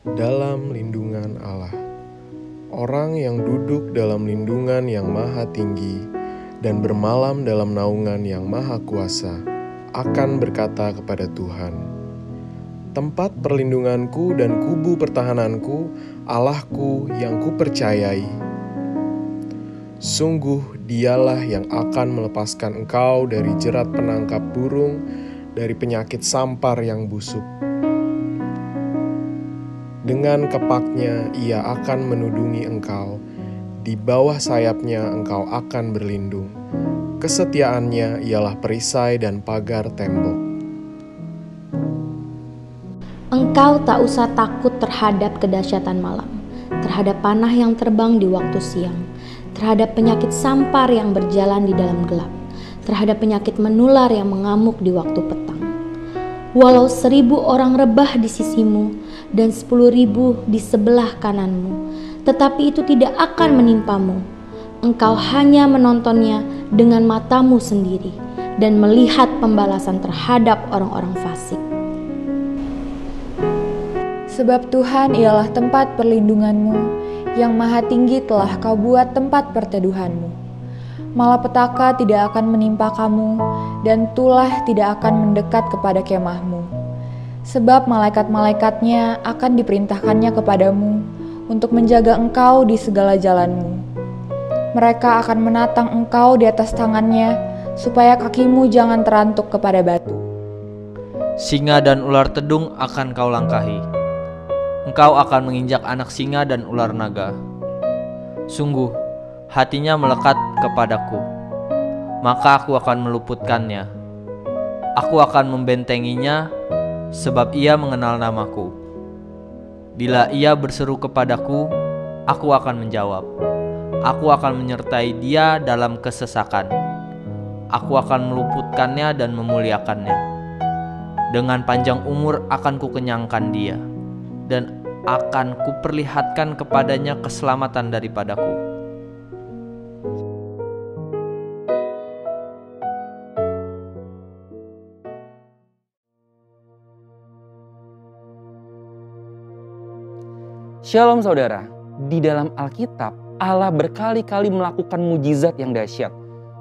dalam lindungan Allah. Orang yang duduk dalam lindungan yang maha tinggi dan bermalam dalam naungan yang maha kuasa akan berkata kepada Tuhan, "Tempat perlindunganku dan kubu pertahananku, Allahku yang kupercayai. Sungguh dialah yang akan melepaskan engkau dari jerat penangkap burung, dari penyakit sampar yang busuk. Dengan kepaknya ia akan menudungi engkau, di bawah sayapnya engkau akan berlindung. Kesetiaannya ialah perisai dan pagar tembok." Engkau tak usah takut terhadap kedahsyatan malam, terhadap panah yang terbang di waktu siang, terhadap penyakit sampar yang berjalan di dalam gelap, terhadap penyakit menular yang mengamuk di waktu petang. Walau 1000 orang rebah di sisimu dan 10.000 di sebelah kananmu, tetapi itu tidak akan menimpamu. Engkau hanya menontonnya dengan matamu sendiri dan melihat pembalasan terhadap orang-orang fasik. Sebab Tuhan ialah tempat perlindunganmu, yang maha tinggi telah kau buat tempat perteduhanmu. Malapetaka tidak akan menimpa kamu, dan tulah tidak akan mendekat kepada kemahmu. Sebab malaikat-malaikatnya akan diperintahkannya kepadamu, untuk menjaga engkau di segala jalanmu. Mereka akan menatang engkau di atas tangannya, supaya kakimu jangan terantuk kepada batu. Singa dan ular tedung akan kau langkahi. Engkau akan menginjak anak singa dan ular naga. Sungguh, hatinya melekat kepadaku, maka aku akan meluputkannya. Aku akan membentenginya, sebab ia mengenal namaku. Bila ia berseru kepadaku, aku akan menjawab. Aku akan menyertai dia dalam kesesakan. Aku akan meluputkannya dan memuliakannya. Dengan panjang umur akan kukenyangkan dia, dan akan kuperlihatkan kepadanya keselamatan daripadaku. Shalom saudara, di dalam Alkitab Allah berkali-kali melakukan mujizat yang dahsyat.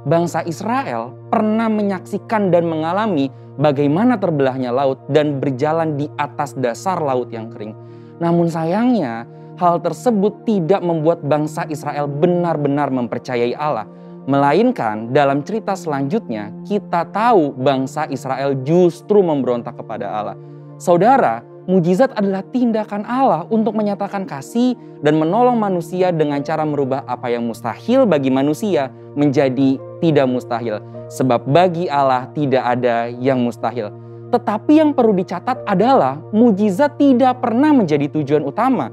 Bangsa Israel pernah menyaksikan dan mengalami bagaimana terbelahnya laut dan berjalan di atas dasar laut yang kering. Namun sayangnya, hal tersebut tidak membuat bangsa Israel benar-benar mempercayai Allah. Melainkan dalam cerita selanjutnya, kita tahu bangsa Israel justru memberontak kepada Allah. Saudara, mujizat adalah tindakan Allah untuk menyatakan kasih dan menolong manusia dengan cara merubah apa yang mustahil bagi manusia menjadi tidak mustahil. Sebab bagi Allah tidak ada yang mustahil. Tetapi yang perlu dicatat adalah mujizat tidak pernah menjadi tujuan utama.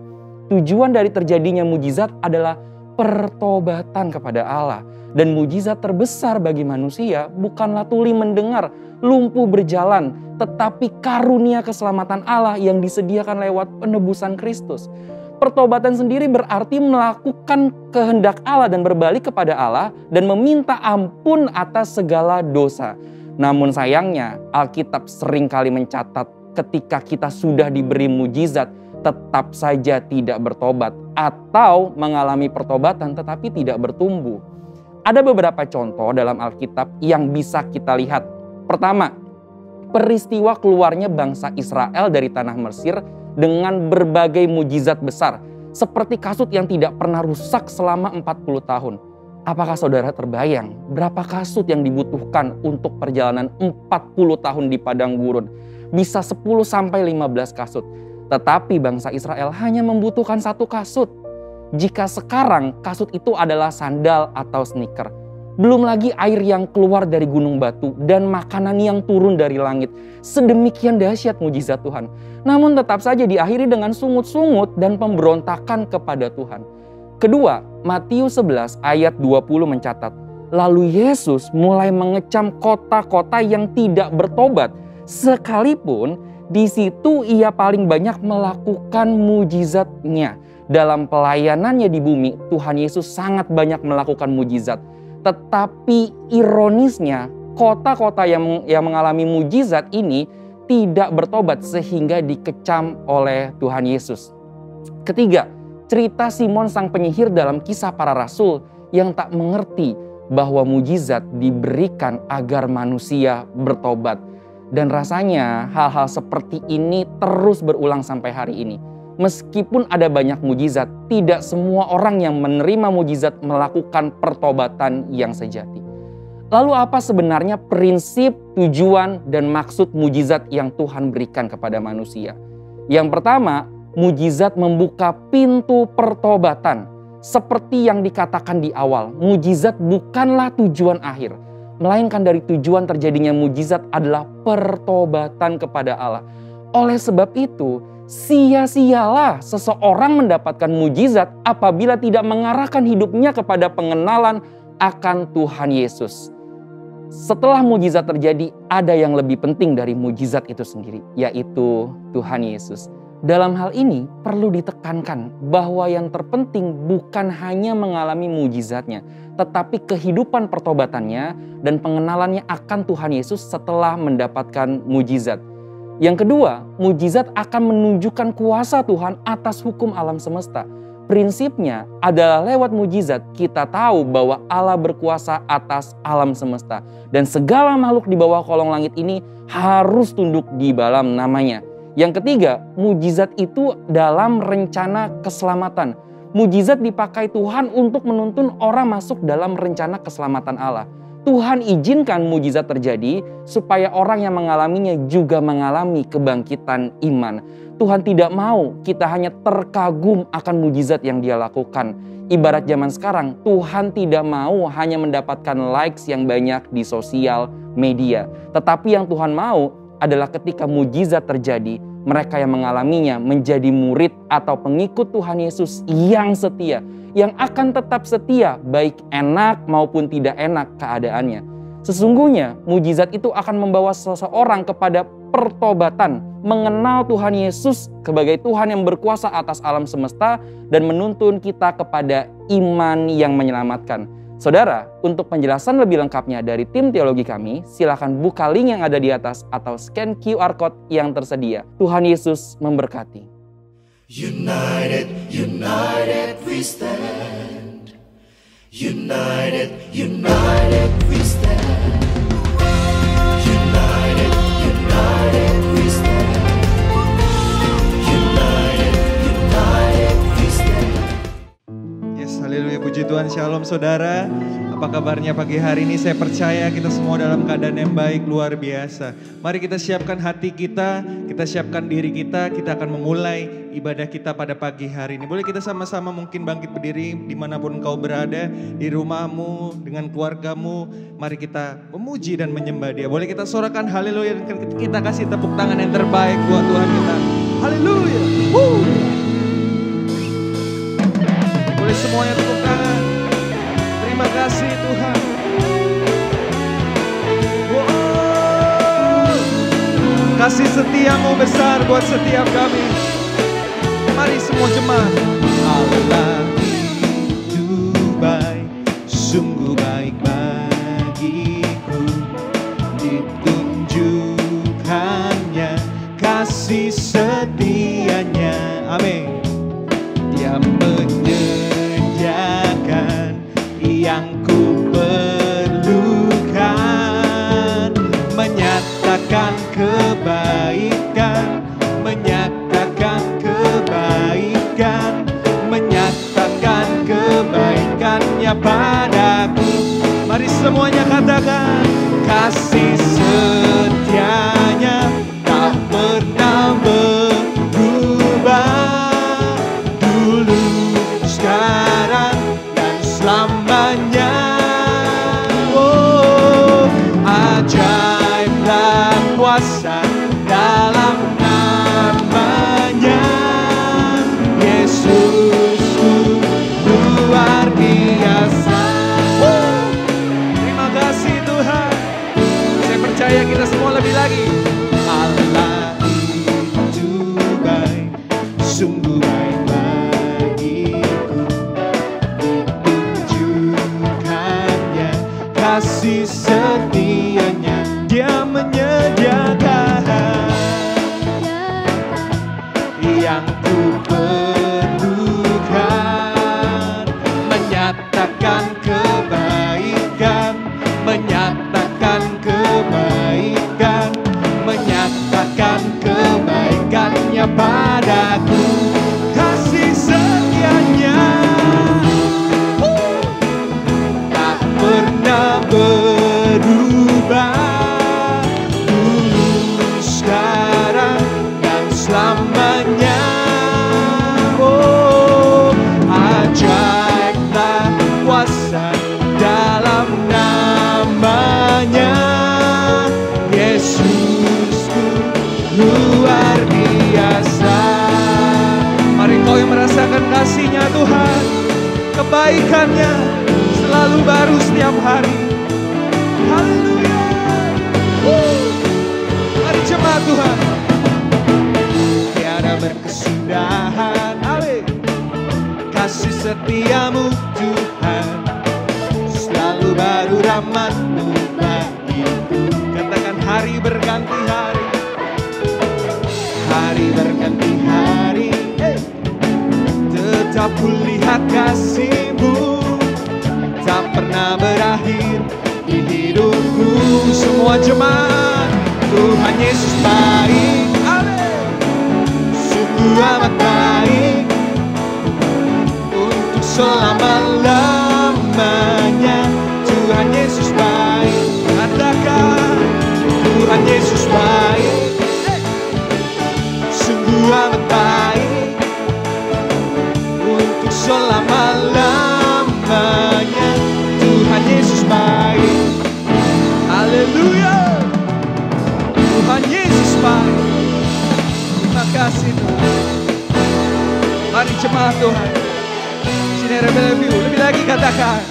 Tujuan dari terjadinya mujizat adalah pertobatan kepada Allah. Dan mujizat terbesar bagi manusia bukanlah tuli mendengar, lumpuh berjalan, tetapi karunia keselamatan Allah yang disediakan lewat penebusan Kristus. Pertobatan sendiri berarti melakukan kehendak Allah dan berbalik kepada Allah dan meminta ampun atas segala dosa. Namun sayangnya Alkitab seringkali mencatat ketika kita sudah diberi mujizat tetap saja tidak bertobat atau mengalami pertobatan tetapi tidak bertumbuh. Ada beberapa contoh dalam Alkitab yang bisa kita lihat. Pertama, peristiwa keluarnya bangsa Israel dari tanah Mesir dengan berbagai mujizat besar. Seperti kasut yang tidak pernah rusak selama 40 tahun. Apakah saudara terbayang berapa kasut yang dibutuhkan untuk perjalanan 40 tahun di padang gurun? Bisa 10-15 kasut. Tetapi bangsa Israel hanya membutuhkan 1 kasut. Jika sekarang kasut itu adalah sandal atau sneaker. Belum lagi air yang keluar dari gunung batu dan makanan yang turun dari langit. Sedemikian dahsyat mujizat Tuhan. Namun tetap saja diakhiri dengan sungut-sungut dan pemberontakan kepada Tuhan. Kedua, Matius 11 ayat 20 mencatat, lalu Yesus mulai mengecam kota-kota yang tidak bertobat. Sekalipun di situ ia paling banyak melakukan mujizatnya. Dalam pelayanannya di bumi, Tuhan Yesus sangat banyak melakukan mujizat. Tetapi ironisnya, kota-kota yang mengalami mujizat ini tidak bertobat sehingga dikecam oleh Tuhan Yesus. Ketiga, cerita Simon sang penyihir dalam Kisah Para Rasul yang tak mengerti bahwa mujizat diberikan agar manusia bertobat. Dan rasanya hal-hal seperti ini terus berulang sampai hari ini. Meskipun ada banyak mujizat, tidak semua orang yang menerima mujizat melakukan pertobatan yang sejati. Lalu apa sebenarnya prinsip, tujuan, dan maksud mujizat yang Tuhan berikan kepada manusia? Yang pertama, mujizat membuka pintu pertobatan. Seperti yang dikatakan di awal, mujizat bukanlah tujuan akhir, melainkan dari tujuan terjadinya mujizat adalah pertobatan kepada Allah. Oleh sebab itu, sia-sialah seseorang mendapatkan mujizat apabila tidak mengarahkan hidupnya kepada pengenalan akan Tuhan Yesus. Setelah mujizat terjadi, ada yang lebih penting dari mujizat itu sendiri, yaitu Tuhan Yesus. Dalam hal ini perlu ditekankan bahwa yang terpenting bukan hanya mengalami mujizatnya, tetapi kehidupan pertobatannya dan pengenalannya akan Tuhan Yesus setelah mendapatkan mujizat. Yang kedua, mujizat akan menunjukkan kuasa Tuhan atas hukum alam semesta. Prinsipnya adalah lewat mujizat kita tahu bahwa Allah berkuasa atas alam semesta. Dan segala makhluk di bawah kolong langit ini harus tunduk di dalam namanya. Yang ketiga, mujizat itu dalam rencana keselamatan. Mujizat dipakai Tuhan untuk menuntun orang masuk dalam rencana keselamatan Allah. Tuhan izinkan mujizat terjadi supaya orang yang mengalaminya juga mengalami kebangkitan iman. Tuhan tidak mau kita hanya terkagum akan mujizat yang Dia lakukan. Ibarat zaman sekarang, Tuhan tidak mau hanya mendapatkan likes yang banyak di sosial media. Tetapi yang Tuhan mau adalah ketika mujizat terjadi, mereka yang mengalaminya menjadi murid atau pengikut Tuhan Yesus yang setia, yang akan tetap setia baik enak maupun tidak enak keadaannya. Sesungguhnya mujizat itu akan membawa seseorang kepada pertobatan, mengenal Tuhan Yesus sebagai Tuhan yang berkuasa atas alam semesta dan menuntun kita kepada iman yang menyelamatkan. Saudara, untuk penjelasan lebih lengkapnya dari tim teologi kami, silakan buka link yang ada di atas atau scan QR Code yang tersedia. Tuhan Yesus memberkati. United, united we stand. United, united we stand. United, united we stand. United, united we stand. Yes, haleluya, puji Tuhan. Shalom saudara. Apa kabarnya pagi hari ini? Saya percaya kita semua dalam keadaan yang baik, luar biasa. Mari kita siapkan hati kita siapkan diri kita akan memulai ibadah kita pada pagi hari ini. Boleh kita sama-sama mungkin bangkit berdiri dimanapun kau berada, di rumahmu, dengan keluargamu. Mari kita memuji dan menyembah Dia. Boleh kita sorakan haleluya dan kita kasih tepuk tangan yang terbaik buat Tuhan kita. Haleluya. Boleh semuanya tepuk tangan. Terima kasih Tuhan. Wow. Kasih setiamu besar buat setiap kami. Mari semua jemaat. Allah itu baik, sungguh baik bagiku. Ditunjukkannya kasih setianya. Amin. Dia menyediakan yang ku perlukan, menyatakan kebaikan, menyatakan kebaikan, menyatakan kebaikannya padaku. Mari semuanya katakan, kasih setianya tak pernah berubah, dulu, sekarang, dan selamanya. Oh, ajaiblah kuasa dalam namanya. Yesusku luar biasa. Terima kasih Tuhan. Saya percaya kita semua lebih lagi. Allah itu baik, sungguh baik bagiku. Ditunjukkannya kasih setianya. Dia menyediakan yang ku perlukan, setia padaku, kasih setianya tak pernah berubah, dulu, sekarang, dan selamanya. Oh, ajaiblah kuasa dalam namanya, Yesusku luar biasa. Mari kau yang merasakan kasih-Nya Tuhan, kebaikannya selalu baru setiap hari. Haleluya. Mari jemaat Tuhan, tiada berkesudahan. Amin. Kasih setiamu Tuhan, selalu baru rahmat-Mu bagiku. Katakan hari berganti hari, hari berganti hari, tetap kulihat kasih-Mu, tak pernah berakhir di hidupku. Semua jemaat, Tuhan Yesus baik, amin. Sungguh amat baik, untuk selama-lamanya. Tuhan Yesus baik, katakan Tuhan Yesus baik, sungguh amat baik, untuk selama-lamanya. Tuhan Yesus baik, haleluya. Tuhan Yesus baik. Terima kasih Tuhan. Mari jemaat Tuhan, Cinere Bellevue, lebih lagi katakan,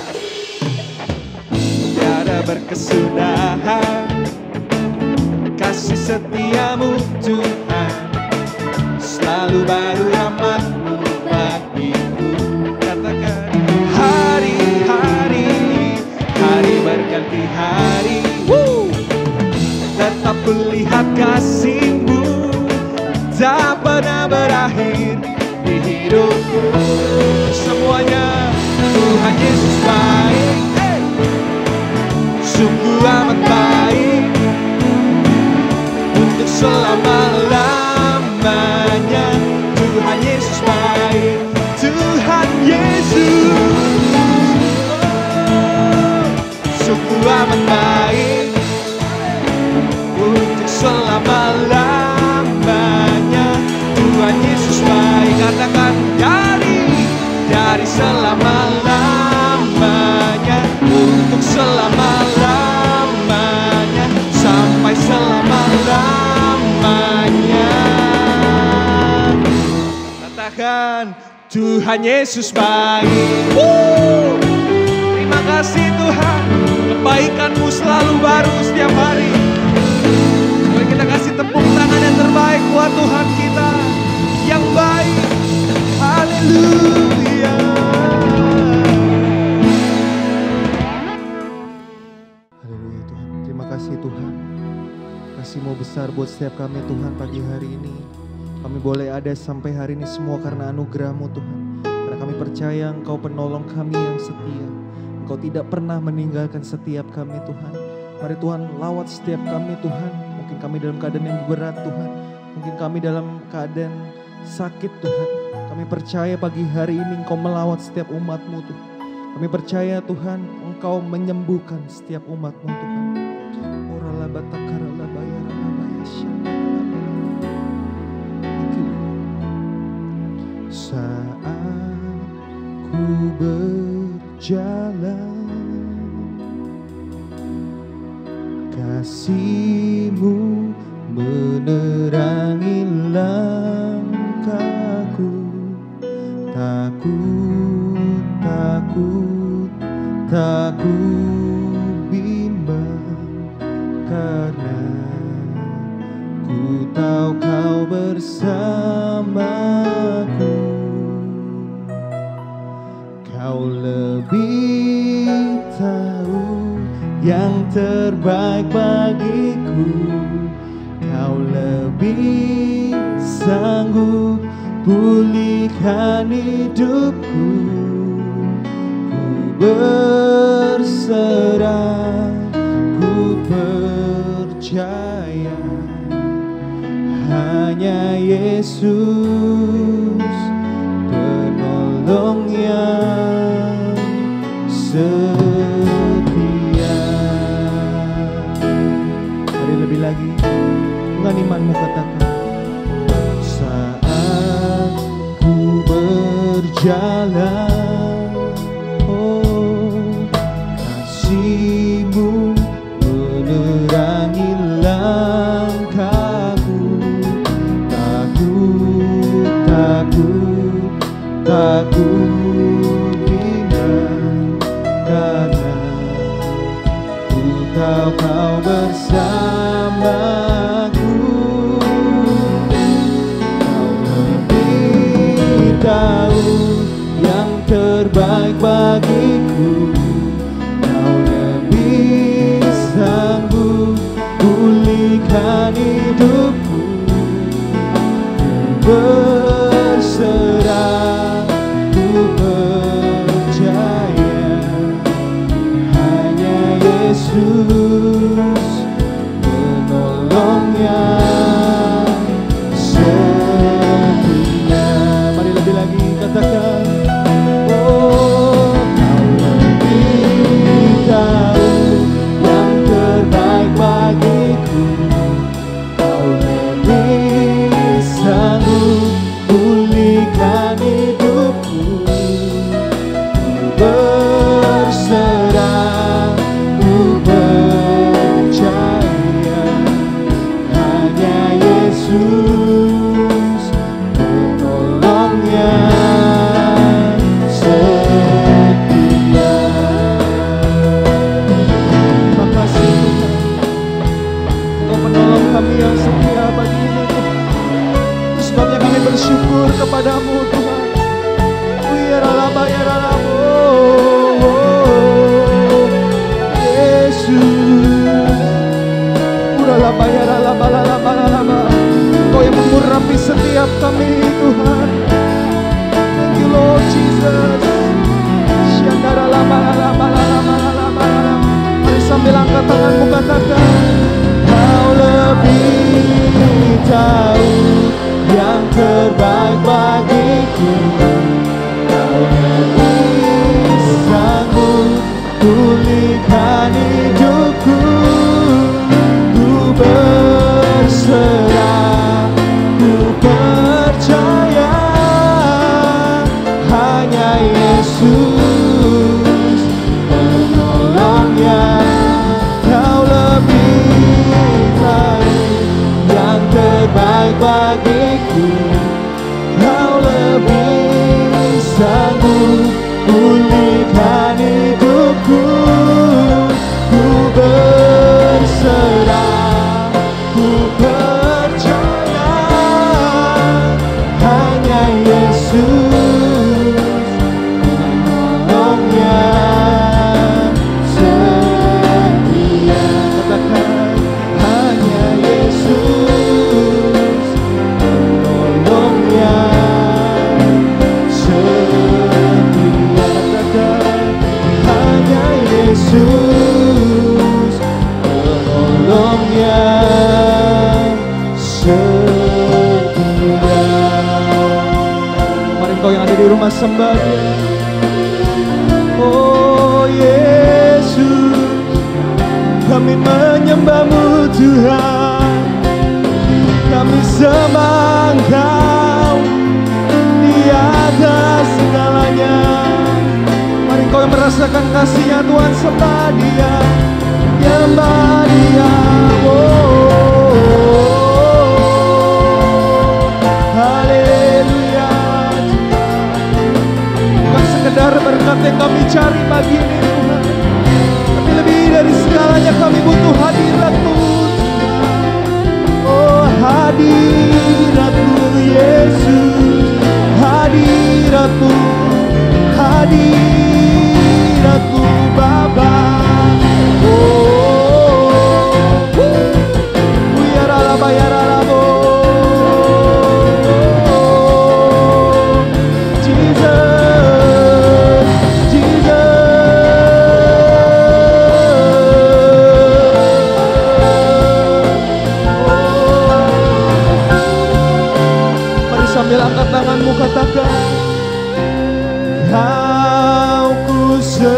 tiada berkesudahan kasih setiamu Tuhan, selalu baru rahmat-Mu bagiku. Katakan hari-hari, hari berganti hari, tetap kulihat kasih-Mu, tak pernah berakhir di hidupku. Semuanya, Tuhan Yesus baik, sungguh amat baik, untuk selama-lamanya. Tuhan Yesus baik, Tuhan Yesus, sungguh amat baik, untuk selama-lamanya. Tuhan Yesus baik, katakan dari selama-lamanya, untuk selama-lamanya, sampai selama-lamanya. Katakan Tuhan Yesus baik. Terima kasih Tuhan, kebaikan-Mu selalu baru setiap hari. Mari kita kasih tepuk tangan yang terbaik buat Tuhan kita yang baik. Haleluya. Haleluya Tuhan. Terima kasih Tuhan. Kasih-Mu besar buat setiap kami Tuhan pagi hari ini. Kami boleh ada sampai hari ini semua karena anugerah-Mu Tuhan. Karena kami percaya Engkau penolong kami yang setia. Engkau tidak pernah meninggalkan setiap kami Tuhan. Mari Tuhan lawat setiap kami Tuhan. Mungkin kami dalam keadaan yang berat Tuhan. Mungkin kami dalam keadaan sakit Tuhan. Kami percaya pagi hari ini Engkau melawat setiap umat-Mu Tuhan. Kami percaya Tuhan Engkau menyembuhkan setiap umat-Mu Tuhan. Saat ku berjalan, kasih-Mu menerangi langkahku. Takut, takut, tak ku bimbang, karena ku tahu Kau bersamaku. Kau lebih tahu yang terbaik bagiku. Kau lebih sanggup pulihkan hidupku. Ku berserah, ku percaya, hanya hanya Yesus penolong yang setia. Mari lebih lagi dengan imanmu katakan, saat ku berjalan, oh kasih-Mu menerangi langkahku. Takut hina, karena ku tahu Kau bersamaku. Kau lebih tahu yang terbaik bagiku. Kau lebih sanggup pulihkan hidupku. Berserah, ku percaya hanya Yesus penolong yang setia. Mari lebih lagi katakan, oh Kau lebih tahu yang terbaik bagiku. Kau lebih sanggup pulihkan hidupku. Ku berserah, ku percaya hanya Yesus penolong yang setia. Terima kasih Tuhan, Engkau penolong kami yang setia bagi ini Tuhan. Itu sebabnya kami bersyukur kepadamu Tuhan. Engkau yang mengurapi setiap kami Tuhan. Thank you Lord Jesus. Mari sambil angkat tanganmu katakan, Kau lebih tahu yang terbaik bagiku. Kau lebih sanggup pulihkan hidupku. Ku berserah, ku percaya hanya Yesus penolong yang. Kau lebih tahu yang terbaik bagiku. Kau lebih sanggup pulihkan hidupku. Ku berserah, ku percaya hanya Yesus penolong yang setia. Katakan, hanya Yesus penolong yang setia. Katakan, hanya Yesus penolong yang setia. Mari Engkau yang ada di rumah sembah Dia. Oh Yesus, kami menyembah-Mu Tuhan. Kami sembah Engkau di atas segalanya. Mari Engkau yang merasakan kasih-Nya Tuhan, sembah Dia, nyembah Dia. Haleluya. Bukan sekedar berkat yang kami cari pagi ini Tuhan, tapi lebih dari segalanya kami butuh hadirat-Mu Tuhan. Oh hadirat-Mu Yesus, hadirat-Mu, hadirat-Mu Bapa. Sambil angkat tanganmu katakan, Kau ku sembah,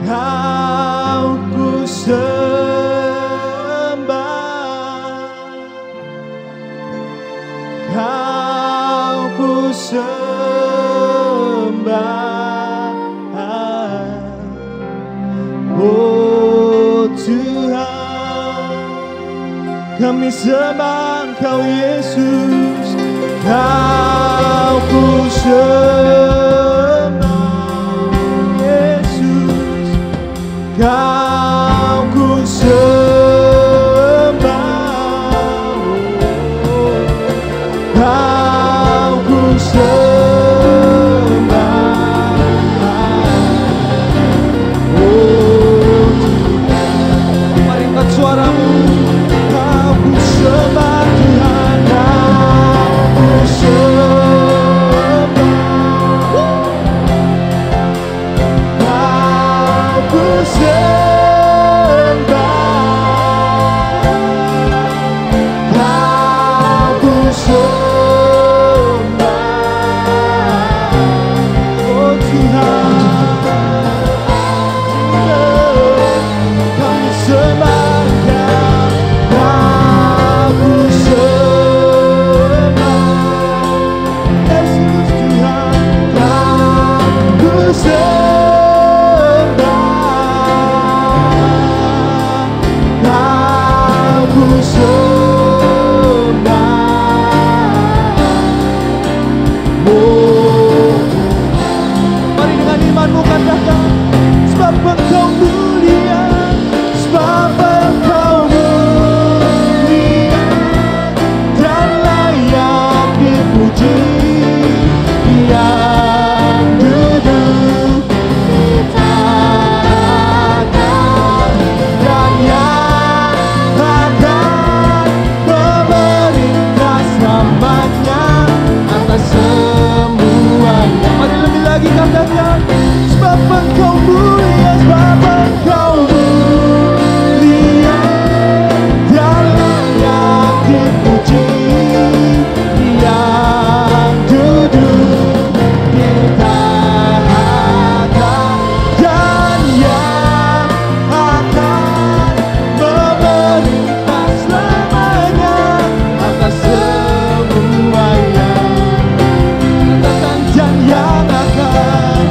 Kau ku sembah, Kau ku sembah. Oh Tuhan, kami sembah Engkau Yesus, Kau ku sembah Yesus, Kau ku sembah, Kau ku sembah. Oh Tuhan, mari angkat suaramu. Kau ku sembah Tuhan, Kau ku sembah, Kau ku sembah, Kau ku sembah. Oh Tuhan, kami sembah Kau ku sembah Yesus Tuhan, Kau ku sembah, Kau ku sembah. Oh, mari dengan imanmu katakan, sebab Engkau mulia, sebab Engkau mulia dan layak dipuji, yang duduk di tangan dan yang akan memerintah selamanya atas semuanya. Mari lebih lagi katakan, sebab Engkau mulia, sebab Engkau mulia dan layak dipuji, yang duduk di tahta dan yang akan memerintah selamanya atas semuanya. Katakan,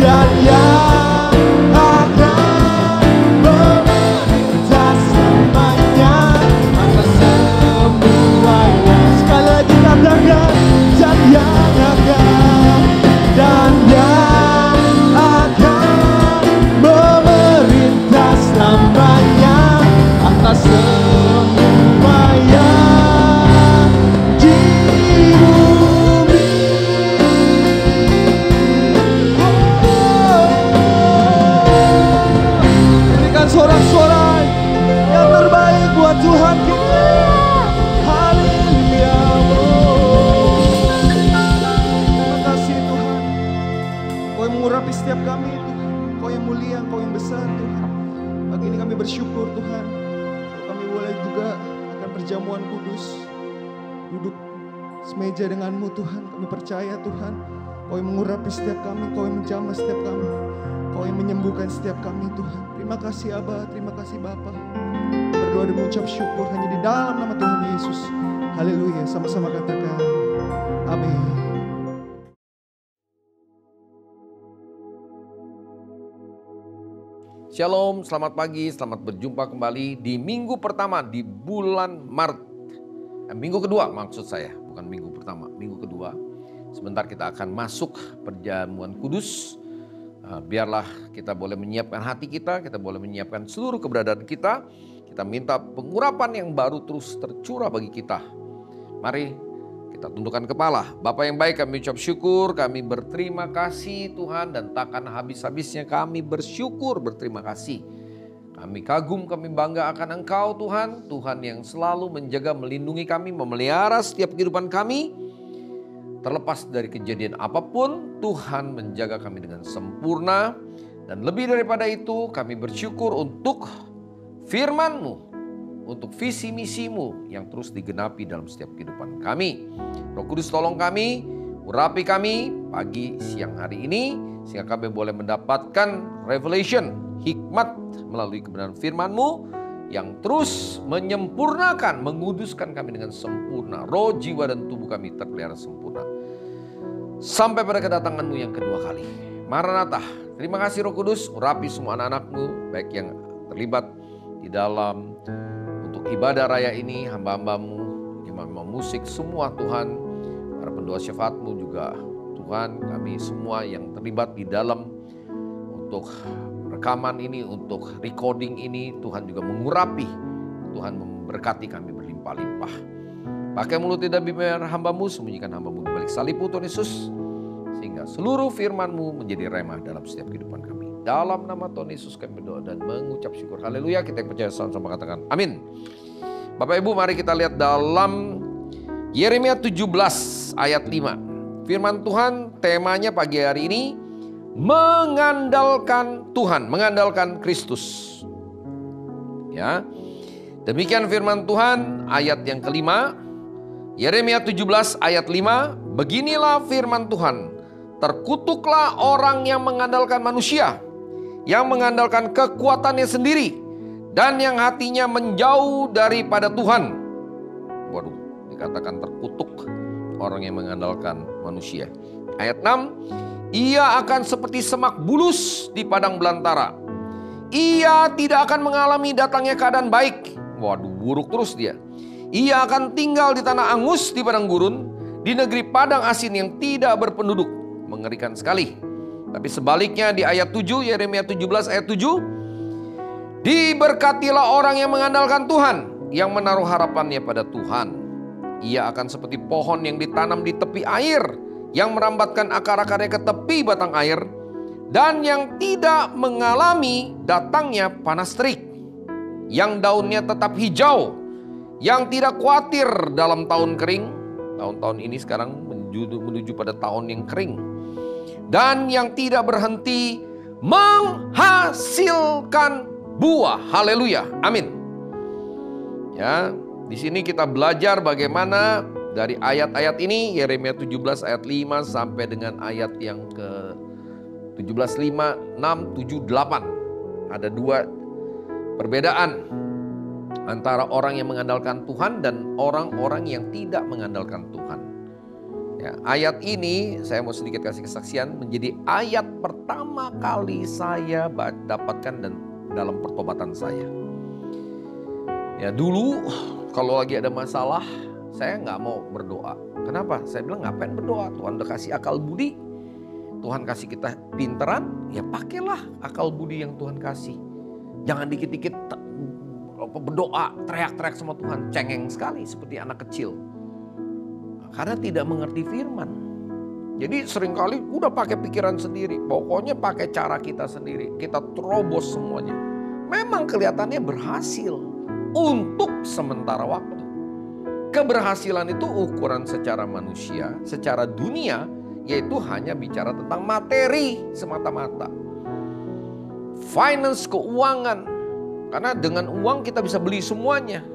dan yang akan memerintah selamanya atas semuanya. Sekali lagi katakan, dan yang akan memerintah selamanya atas semuanya di bumi. Berikan sorak-sorai yang terbaik buat Tuhan kita. Haleluya. Terima kasih Tuhan, Kau yang mengurapi setiap kami Tuhan. Kau yang mulia, Kau yang besar Tuhan. Pagi ini kami bersyukur Tuhan, kalau kami boleh juga akan perjamuan kudus, duduk semeja denganmu Tuhan. Kami percaya Tuhan, Kau yang mengurapi setiap kami, Kau yang menjamah setiap kami, Kau yang menyembuhkan setiap kami Tuhan. Terima kasih Aba, terima kasih Bapa. Berdoa dan mengucap syukur hanya di dalam nama Tuhan Yesus. Haleluya, sama-sama katakan amin. Shalom, selamat pagi, selamat berjumpa kembali di minggu pertama di bulan Maret. Minggu kedua maksud saya, bukan minggu pertama, minggu kedua. Sebentar kita akan masuk perjamuan kudus. Biarlah kita boleh menyiapkan hati kita boleh menyiapkan seluruh keberadaan kita. Kita minta pengurapan yang baru terus tercurah bagi kita. Mari kita tundukkan kepala. Bapa yang baik, kami ucap syukur, kami berterima kasih Tuhan, dan takkan habis-habisnya kami bersyukur, berterima kasih. Kami kagum, kami bangga akan Engkau Tuhan, Tuhan yang selalu menjaga, melindungi kami, memelihara setiap kehidupan kami. Terlepas dari kejadian apapun, Tuhan menjaga kami dengan sempurna. Dan lebih daripada itu, kami bersyukur untuk firman-Mu, untuk visi misimu yang terus digenapi dalam setiap kehidupan kami. Roh Kudus tolong kami, urapi kami pagi siang hari ini, sehingga kami boleh mendapatkan revelation, hikmat melalui kebenaran firman-Mu yang terus menyempurnakan, menguduskan kami dengan sempurna. Roh, jiwa, dan tubuh kami terpelihara sempurna. Sampai pada kedatangan-Mu yang kedua kali. Maranatha, terima kasih Roh Kudus, urapi semua anak-anak-Mu, baik yang terlibat di dalam untuk ibadah raya ini, hamba-hamba-Mu, imam-imam musik, semua Tuhan, para pendoa syafaat-Mu juga Tuhan, kami semua yang terlibat di dalam untuk rekaman ini, untuk recording ini, Tuhan juga mengurapi, Tuhan memberkati kami berlimpah-limpah. Pakai mulut tidak bimbang hamba-Mu, sembunyikan hamba-Mu di balik salib-Mu Tuhan Yesus, sehingga seluruh firman-Mu menjadi remah dalam setiap kehidupan kami. Dalam nama Tuhan Yesus kami berdoa dan mengucap syukur. Haleluya, kita yang percaya sama-sama katakan amin. Bapak Ibu, mari kita lihat dalam Yeremia 17 ayat 5. Firman Tuhan temanya pagi hari ini mengandalkan Tuhan, mengandalkan Kristus. Ya. Demikian firman Tuhan ayat yang kelima. Yeremia 17 ayat 5. Beginilah firman Tuhan. Terkutuklah orang yang mengandalkan manusia, yang mengandalkan kekuatannya sendiri, dan yang hatinya menjauh daripada Tuhan. Waduh, dikatakan terkutuk orang yang mengandalkan manusia. Ayat 6, ia akan seperti semak bulus di padang belantara. Ia tidak akan mengalami datangnya keadaan baik. Waduh, buruk terus dia. Ia akan tinggal di tanah angus di padang gurun, di negeri padang asin yang tidak berpenduduk. Mengerikan sekali. Tapi sebaliknya di ayat 7, Yeremia 17 ayat 7. Diberkatilah orang yang mengandalkan Tuhan, yang menaruh harapannya pada Tuhan. Ia akan seperti pohon yang ditanam di tepi air, yang merambatkan akar-akarnya ke tepi batang air, dan yang tidak mengalami datangnya panas terik, yang daunnya tetap hijau, yang tidak khawatir dalam tahun kering. Tahun-tahun ini sekarang menuju pada tahun yang kering. Dan yang tidak berhenti menghasilkan buah. Haleluya. Amin. Ya, di sini kita belajar bagaimana dari ayat-ayat ini, Yeremia 17 ayat 5 sampai dengan ayat yang ke 17, 5, 6, 7, 8. Ada dua perbedaan antara orang yang mengandalkan Tuhan dan orang-orang yang tidak mengandalkan Tuhan. Ya, ayat ini saya mau sedikit kasih kesaksian, menjadi ayat pertama kali saya dapatkan dan dalam pertobatan saya. Ya, dulu kalau lagi ada masalah saya nggak mau berdoa. Kenapa? Saya bilang ngapain berdoa? Tuhan udah kasih akal budi, Tuhan kasih kita pinteran, ya pakailah akal budi yang Tuhan kasih. Jangan dikit-dikit berdoa, teriak-teriak sama Tuhan, cengeng sekali seperti anak kecil. Karena tidak mengerti firman. Jadi seringkali udah pakai pikiran sendiri. Pokoknya pakai cara kita sendiri. Kita terobos semuanya. Memang kelihatannya berhasil untuk sementara waktu. Keberhasilan itu ukuran secara manusia, secara dunia, yaitu hanya bicara tentang materi semata-mata. Finance, keuangan. Karena dengan uang kita bisa beli semuanya.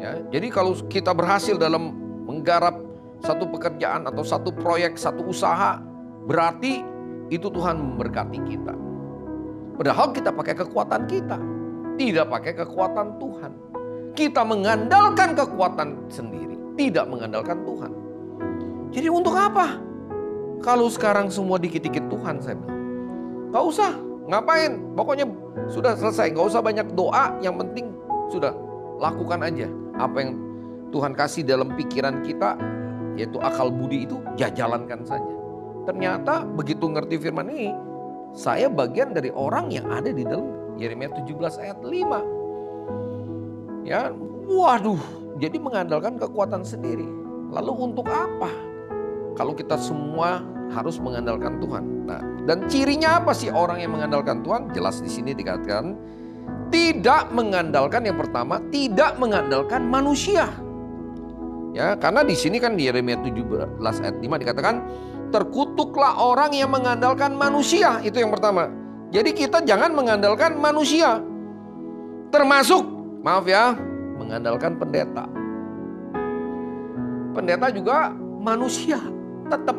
Ya, jadi kalau kita berhasil dalam menggarap satu pekerjaan atau satu proyek, satu usaha, berarti itu Tuhan memberkati kita. Padahal kita pakai kekuatan kita, tidak pakai kekuatan Tuhan. Kita mengandalkan kekuatan sendiri, tidak mengandalkan Tuhan. Jadi untuk apa? Kalau sekarang semua dikit-dikit Tuhan, saya bilang, gak usah, ngapain? Pokoknya sudah selesai, gak usah banyak doa, yang penting sudah lakukan aja apa yang Tuhan kasih dalam pikiran kita, yaitu akal budi itu, jalankan saja. Ternyata begitu ngerti firman ini, saya bagian dari orang yang ada di dalam Yeremia 17 ayat 5. Ya, waduh, jadi mengandalkan kekuatan sendiri. Lalu untuk apa? Kalau kita semua harus mengandalkan Tuhan. Nah, dan cirinya apa sih orang yang mengandalkan Tuhan? Jelas di sini dikatakan tidak mengandalkan, yang pertama, tidak mengandalkan manusia. Ya, karena di sini kan di Yeremia 17 ayat 5 dikatakan terkutuklah orang yang mengandalkan manusia. Itu yang pertama. Jadi kita jangan mengandalkan manusia. Termasuk, maaf ya, mengandalkan pendeta. Pendeta juga manusia, tetap.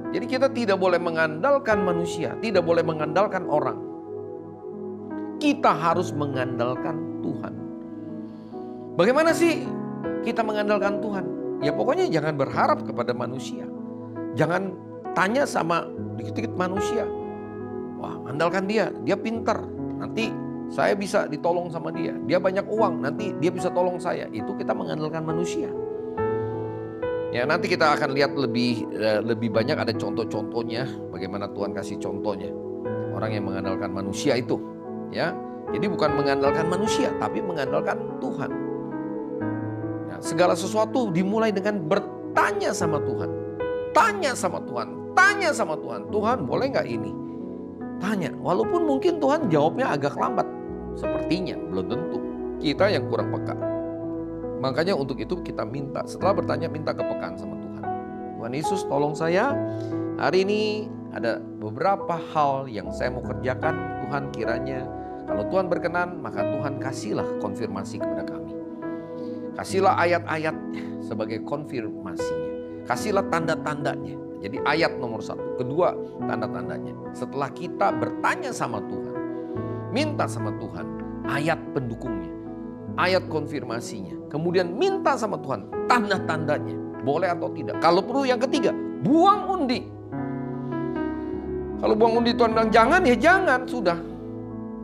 Jadi kita tidak boleh mengandalkan manusia, tidak boleh mengandalkan orang. Kita harus mengandalkan Tuhan. Bagaimana sih kita mengandalkan Tuhan? Ya pokoknya jangan berharap kepada manusia. Jangan tanya sama dikit-dikit manusia. Wah, andalkan dia pintar. Nanti saya bisa ditolong sama dia. Dia banyak uang, nanti dia bisa tolong saya. Itu kita mengandalkan manusia. Ya, nanti kita akan lihat lebih banyak ada contoh-contohnya. Bagaimana Tuhan kasih contohnya. Orang yang mengandalkan manusia itu. Ya, jadi bukan mengandalkan manusia, tapi mengandalkan Tuhan. Ya, segala sesuatu dimulai dengan bertanya sama Tuhan. Tanya sama Tuhan, tanya sama Tuhan. Tuhan boleh nggak ini? Tanya, walaupun mungkin Tuhan jawabnya agak lambat. Sepertinya, belum tentu. Kita yang kurang peka. Makanya untuk itu kita minta, setelah bertanya minta kepekaan sama Tuhan. Tuhan Yesus tolong saya, hari ini ada beberapa hal yang saya mau kerjakan. Tuhan kiranya kalau Tuhan berkenan, maka Tuhan kasihlah konfirmasi kepada kami. Kasihlah ayat-ayat sebagai konfirmasinya. Kasihlah tanda-tandanya. Jadi ayat nomor 1. Kedua, tanda-tandanya. Setelah kita bertanya sama Tuhan, minta sama Tuhan ayat pendukungnya, ayat konfirmasinya. Kemudian minta sama Tuhan tanda-tandanya. Boleh atau tidak. Kalau perlu yang ketiga, buang undi. Kalau buang undi Tuhan bilang jangan, ya jangan, sudah.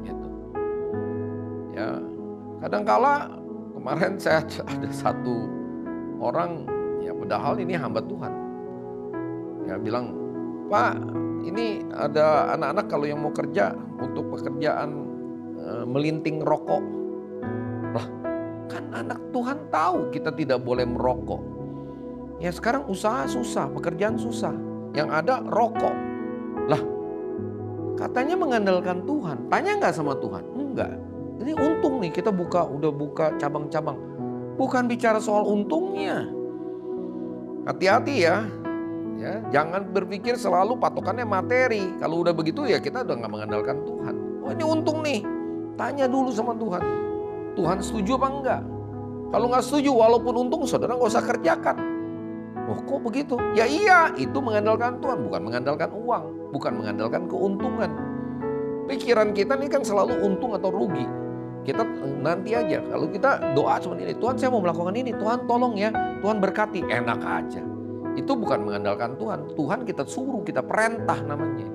Gitu. Ya, kadangkala kemarin saya ada satu orang, ya padahal ini hamba Tuhan. Ya bilang, Pak, ini ada anak-anak kalau yang mau kerja untuk pekerjaan melinting rokok. Lah, kan anak Tuhan tahu kita tidak boleh merokok. Ya sekarang usaha susah, pekerjaan susah. Yang ada rokok. Lah, katanya mengandalkan Tuhan. Tanya nggak sama Tuhan? Enggak. Ini untung nih kita udah buka cabang-cabang. Bukan bicara soal untungnya. Hati-hati ya. Ya, jangan berpikir selalu patokannya materi. Kalau udah begitu ya kita udah nggak mengandalkan Tuhan. Oh ini untung nih. Tanya dulu sama Tuhan. Tuhan setuju apa enggak? Kalau nggak setuju walaupun untung saudara nggak usah kerjakan. Oh kok begitu? Ya iya, itu mengandalkan Tuhan, bukan mengandalkan uang, bukan mengandalkan keuntungan. Pikiran kita ini kan selalu untung atau rugi. Kita nanti aja, kalau kita doa cuma ini, Tuhan saya mau melakukan ini, Tuhan tolong ya, Tuhan berkati, enak aja. Itu bukan mengandalkan Tuhan. Tuhan kita suruh, kita perintah namanya.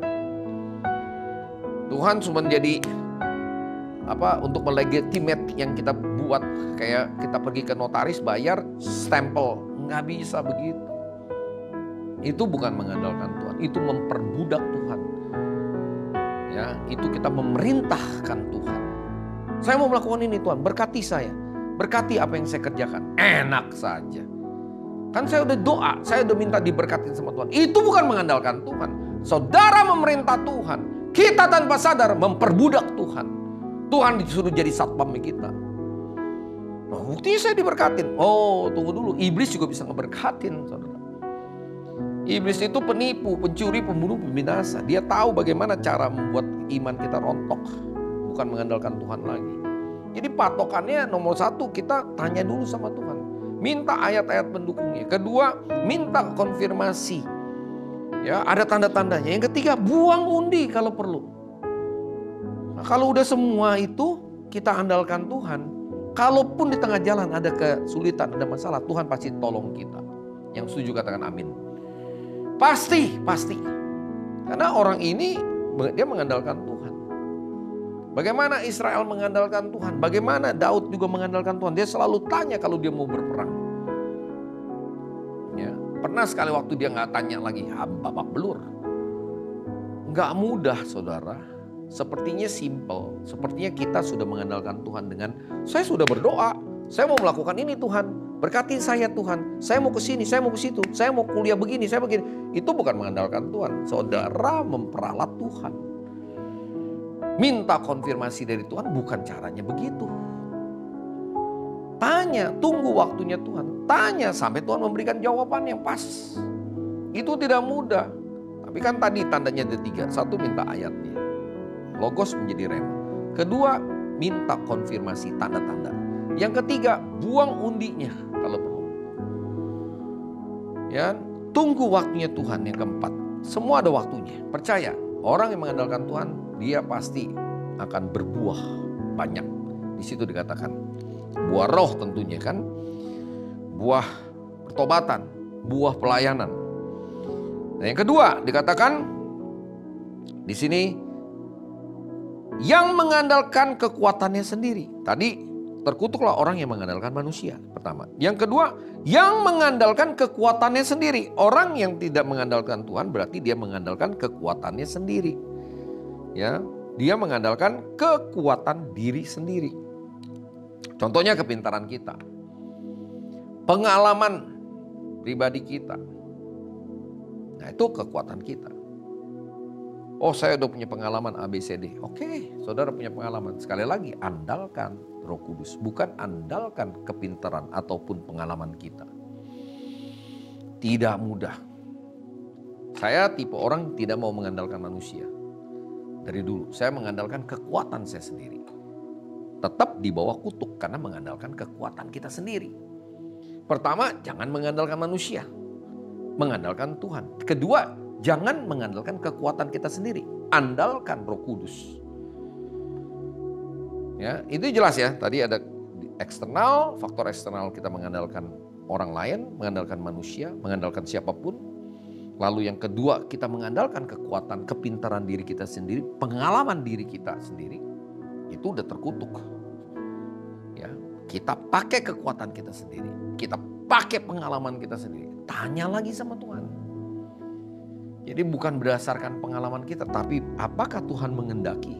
Tuhan cuma jadi untuk melegitimate yang kita buat, kayak kita pergi ke notaris bayar stempel, nggak bisa begitu. Itu bukan mengandalkan Tuhan, itu memperbudak Tuhan. Ya, itu kita memerintahkan Tuhan. Saya mau melakukan ini Tuhan, berkati saya, berkati apa yang saya kerjakan. Enak saja. Kan saya udah doa, saya udah minta diberkatin sama Tuhan. Itu bukan mengandalkan Tuhan. Saudara memerintah Tuhan. Kita tanpa sadar memperbudak Tuhan. Tuhan disuruh jadi satpam kita. Nah, buktinya saya diberkatin. Oh, tunggu dulu. Iblis juga bisa ngeberkatin, saudara. Iblis itu penipu, pencuri, pembunuh, pembinasa. Dia tahu bagaimana cara membuat iman kita rontok. Bukan mengandalkan Tuhan lagi. Jadi patokannya nomor 1, kita tanya dulu sama Tuhan. Minta ayat-ayat pendukungnya. Kedua, minta konfirmasi. Ya, ada tanda-tandanya. Yang ketiga, buang undi kalau perlu. Nah, kalau udah semua itu kita andalkan Tuhan. Kalaupun di tengah jalan ada kesulitan, ada masalah, Tuhan pasti tolong kita. Yang setuju katakan amin. Pasti. Karena orang ini dia mengandalkan Tuhan. Bagaimana Israel mengandalkan Tuhan? Bagaimana Daud juga mengandalkan Tuhan? Dia selalu tanya kalau dia mau berperang. Ya, pernah sekali waktu dia nggak tanya lagi, babak belur. Nggak mudah, saudara. Sepertinya simple. Sepertinya kita sudah mengandalkan Tuhan dengan, saya sudah berdoa, saya mau melakukan ini Tuhan, berkati saya Tuhan, saya mau ke sini, saya mau ke situ, saya mau kuliah begini, saya begini. Itu bukan mengandalkan Tuhan. Saudara memperalat Tuhan. Minta konfirmasi dari Tuhan, bukan caranya begitu. Tanya, tunggu waktunya Tuhan. Tanya sampai Tuhan memberikan jawaban yang pas. Itu tidak mudah. Tapi kan tadi tandanya ada 3. 1, minta ayatnya. Logos menjadi rema. Kedua, minta konfirmasi tanda-tanda. Yang ketiga, buang undinya kalau perlu. Ya, tunggu waktunya Tuhan. Yang keempat, semua ada waktunya. Percaya, orang yang mengandalkan Tuhan, dia pasti akan berbuah banyak. Di situ dikatakan buah roh tentunya kan, buah pertobatan, buah pelayanan. Nah, yang kedua dikatakan di sini yang mengandalkan kekuatannya sendiri. Tadi terkutuklah orang yang mengandalkan manusia pertama. Yang kedua, yang mengandalkan kekuatannya sendiri. Orang yang tidak mengandalkan Tuhan berarti dia mengandalkan kekuatannya sendiri. Ya, dia mengandalkan kekuatan diri sendiri. Contohnya kepintaran kita, pengalaman pribadi kita. Nah, itu kekuatan kita. Oh, saya udah punya pengalaman ABCD. Oke, saudara punya pengalaman. Sekali lagi, andalkan Roh Kudus. Bukan andalkan kepintaran ataupun pengalaman kita. Tidak mudah. Saya tipe orang tidak mau mengandalkan manusia. Dari dulu, saya mengandalkan kekuatan saya sendiri. Tetap di bawah kutuk karena mengandalkan kekuatan kita sendiri. Pertama, jangan mengandalkan manusia. Mengandalkan Tuhan. Kedua, jangan mengandalkan kekuatan kita sendiri. Andalkan Roh Kudus. Ya, itu jelas ya. Tadi ada eksternal, faktor eksternal kita mengandalkan orang lain, mengandalkan manusia, mengandalkan siapapun. Lalu yang kedua, kita mengandalkan kekuatan, kepintaran diri kita sendiri, pengalaman diri kita sendiri. Itu udah terkutuk. Ya, kita pakai kekuatan kita sendiri. Kita pakai pengalaman kita sendiri. Tanya lagi sama Tuhan. Jadi bukan berdasarkan pengalaman kita, tapi apakah Tuhan mengendaki?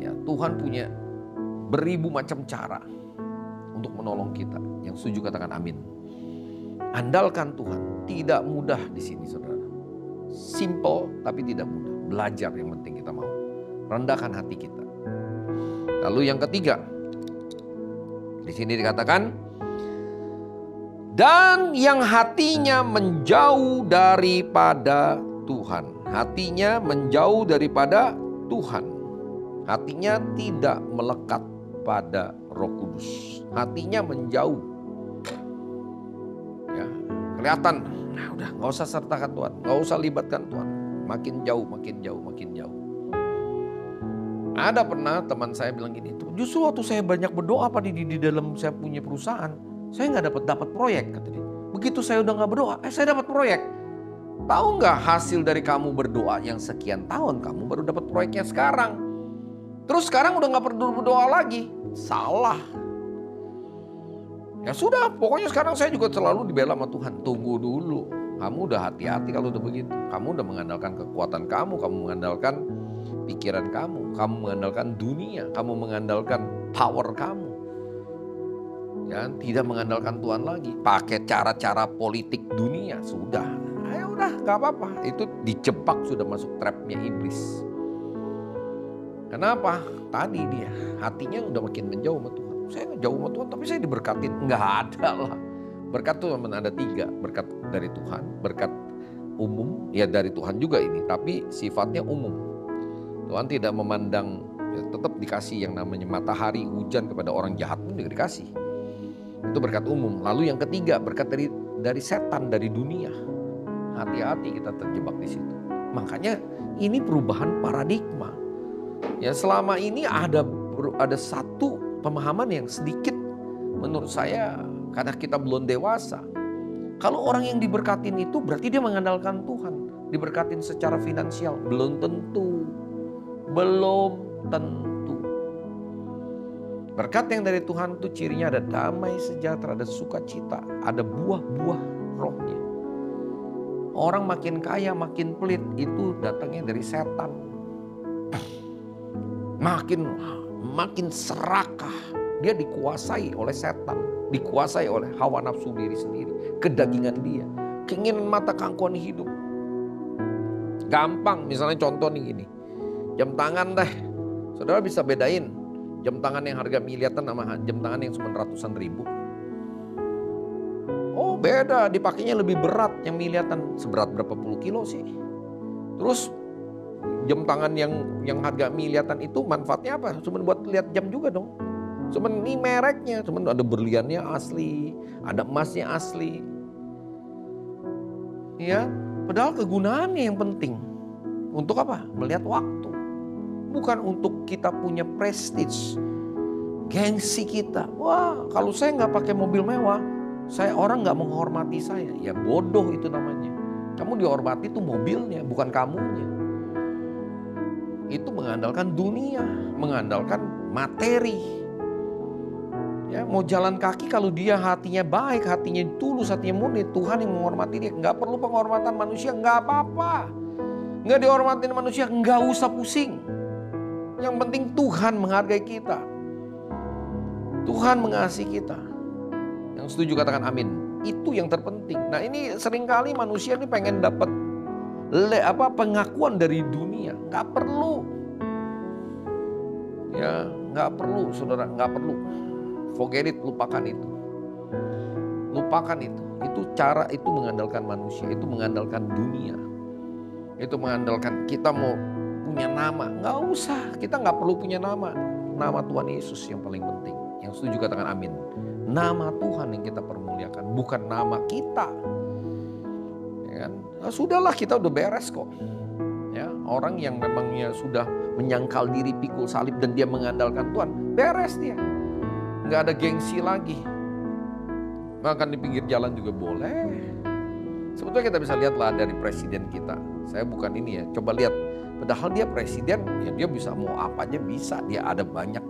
Ya, Tuhan punya beribu macam cara untuk menolong kita. Yang setuju katakan amin. Andalkan Tuhan. Tidak mudah di sini, saudara. Simple tapi tidak mudah. Belajar yang penting kita mau. Rendahkan hati kita. Lalu yang ketiga, di sini dikatakan, dan yang hatinya menjauh daripada Tuhan. Hatinya menjauh daripada Tuhan. Hatinya tidak melekat pada Roh Kudus. Hatinya menjauh. Ya, kelihatan, nah udah gak usah sertakan Tuhan. Gak usah libatkan Tuhan. Makin jauh, makin jauh, makin jauh. Ada pernah teman saya bilang gini, justru waktu saya banyak berdoa di dalam saya punya perusahaan, saya nggak dapat proyek, kata dia. Begitu saya udah nggak berdoa, saya dapat proyek. Tahu nggak hasil dari kamu berdoa yang sekian tahun, kamu baru dapat proyeknya sekarang. Terus sekarang udah nggak perlu berdoa lagi, salah. Ya sudah, pokoknya sekarang saya juga selalu dibela sama Tuhan. Tunggu dulu, kamu udah hati-hati kalau udah begitu. Kamu udah mengandalkan kekuatan kamu mengandalkan pikiran kamu mengandalkan dunia, kamu mengandalkan power kamu. Ya, tidak mengandalkan Tuhan lagi. Pakai cara-cara politik dunia, sudah. Ayo udah, gak apa-apa. Itu dijebak, sudah masuk trapnya iblis. Kenapa? Tadi dia, hatinya udah makin menjauh sama Tuhan. Saya jauh sama Tuhan, tapi saya diberkatin. Nggak ada lah. Berkat itu cuma ada 3. Berkat dari Tuhan, berkat umum, ya dari Tuhan juga ini. Tapi sifatnya umum. Tuhan tidak memandang, ya tetap dikasih yang namanya matahari, hujan kepada orang jahat pun juga dikasih. Itu berkat umum. Lalu yang ketiga, berkat dari setan, dari dunia. Hati-hati kita terjebak di situ. Makanya ini perubahan paradigma. Ya, selama ini ada satu pemahaman yang sedikit menurut saya karena kita belum dewasa. Kalau orang yang diberkatin itu berarti dia mengandalkan Tuhan. Diberkatin secara finansial, belum tentu. Belum tentu. Berkat yang dari Tuhan itu cirinya ada damai sejahtera, ada sukacita, ada buah-buah rohnya. Orang makin kaya, makin pelit, itu datangnya dari setan. Makin serakah, dia dikuasai oleh setan, dikuasai oleh hawa nafsu diri sendiri, kedagingan dia, keinginan mata kangkuan hidup. Gampang, misalnya contoh nih gini. Jam tangan deh, saudara bisa bedain jam tangan yang harga miliaran sama jam tangan yang cuma ratusan ribu. Oh beda, dipakainya lebih berat yang miliaran, seberat berapa puluh kilo sih. Terus jam tangan yang harga miliaran itu manfaatnya apa? Cuma buat lihat jam juga dong. Cuman ini mereknya, cuman ada berliannya asli, ada emasnya asli. Ya, padahal kegunaannya yang penting. Untuk apa? Melihat waktu. Bukan untuk kita punya prestige, gengsi kita. Wah, kalau saya nggak pakai mobil mewah, orang nggak menghormati saya. Ya bodoh itu namanya. Kamu dihormati itu mobilnya, bukan kamunya. Itu mengandalkan dunia, mengandalkan materi. Ya, mau jalan kaki kalau dia hatinya baik, hatinya tulus, hatinya murni, Tuhan yang menghormati dia. Nggak perlu penghormatan manusia, nggak apa-apa. Nggak dihormatin manusia, nggak usah pusing. Yang penting Tuhan menghargai kita. Tuhan mengasihi kita. Yang setuju katakan amin. Itu yang terpenting. Nah ini seringkali manusia ini pengen dapat pengakuan dari dunia. Nggak perlu. Ya nggak perlu saudara, nggak perlu. Forget it, lupakan itu. Lupakan itu. Itu cara, itu mengandalkan manusia, itu mengandalkan dunia. Itu mengandalkan kita mau punya nama. Nggak usah, kita nggak perlu punya nama. Nama Tuhan Yesus yang paling penting. Yang setuju katakan amin. Nama Tuhan yang kita permuliakan, bukan nama kita. Ya kan? Nah, sudahlah, kita udah beres kok. Ya, orang yang memangnya sudah menyangkal diri, pikul salib dan dia mengandalkan Tuhan, beres dia. Nggak ada gengsi lagi. Makan di pinggir jalan juga boleh. Sebetulnya kita bisa lihatlah dari presiden kita. Saya bukan ini ya, coba lihat. Padahal dia presiden, ya dia bisa mau apa aja bisa. Dia ada banyak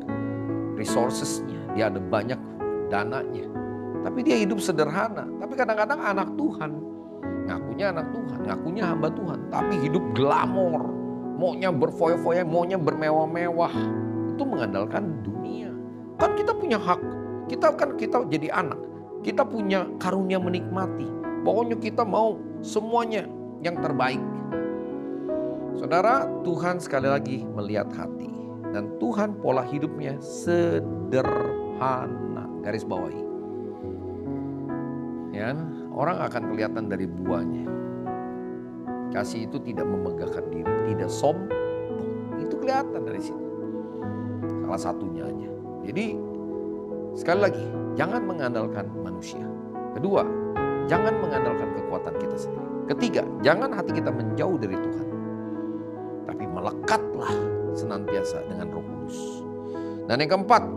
resourcesnya, dia ada banyak dananya. Tapi dia hidup sederhana. Tapi kadang-kadang anak Tuhan, ngakunya anak Tuhan, ngakunya hamba Tuhan. Tapi hidup glamor, maunya berfoya-foya, maunya bermewah-mewah. Itu mengandalkan dunia. Kan kita punya hak, kita jadi anak, kita punya karunia menikmati. Pokoknya kita mau semuanya yang terbaik. Saudara, Tuhan sekali lagi melihat hati. Dan Tuhan pola hidupnya sederhana. Garis bawahi. Ya, orang akan kelihatan dari buahnya. Kasih itu tidak memegahkan diri, tidak sombong. Itu kelihatan dari situ. Salah satunya aja. Jadi sekali lagi, jangan mengandalkan manusia. Kedua, jangan mengandalkan kekuatan kita sendiri. Ketiga, jangan hati kita menjauh dari Tuhan. Tapi melekatlah senantiasa dengan Roh Kudus. Dan yang keempat,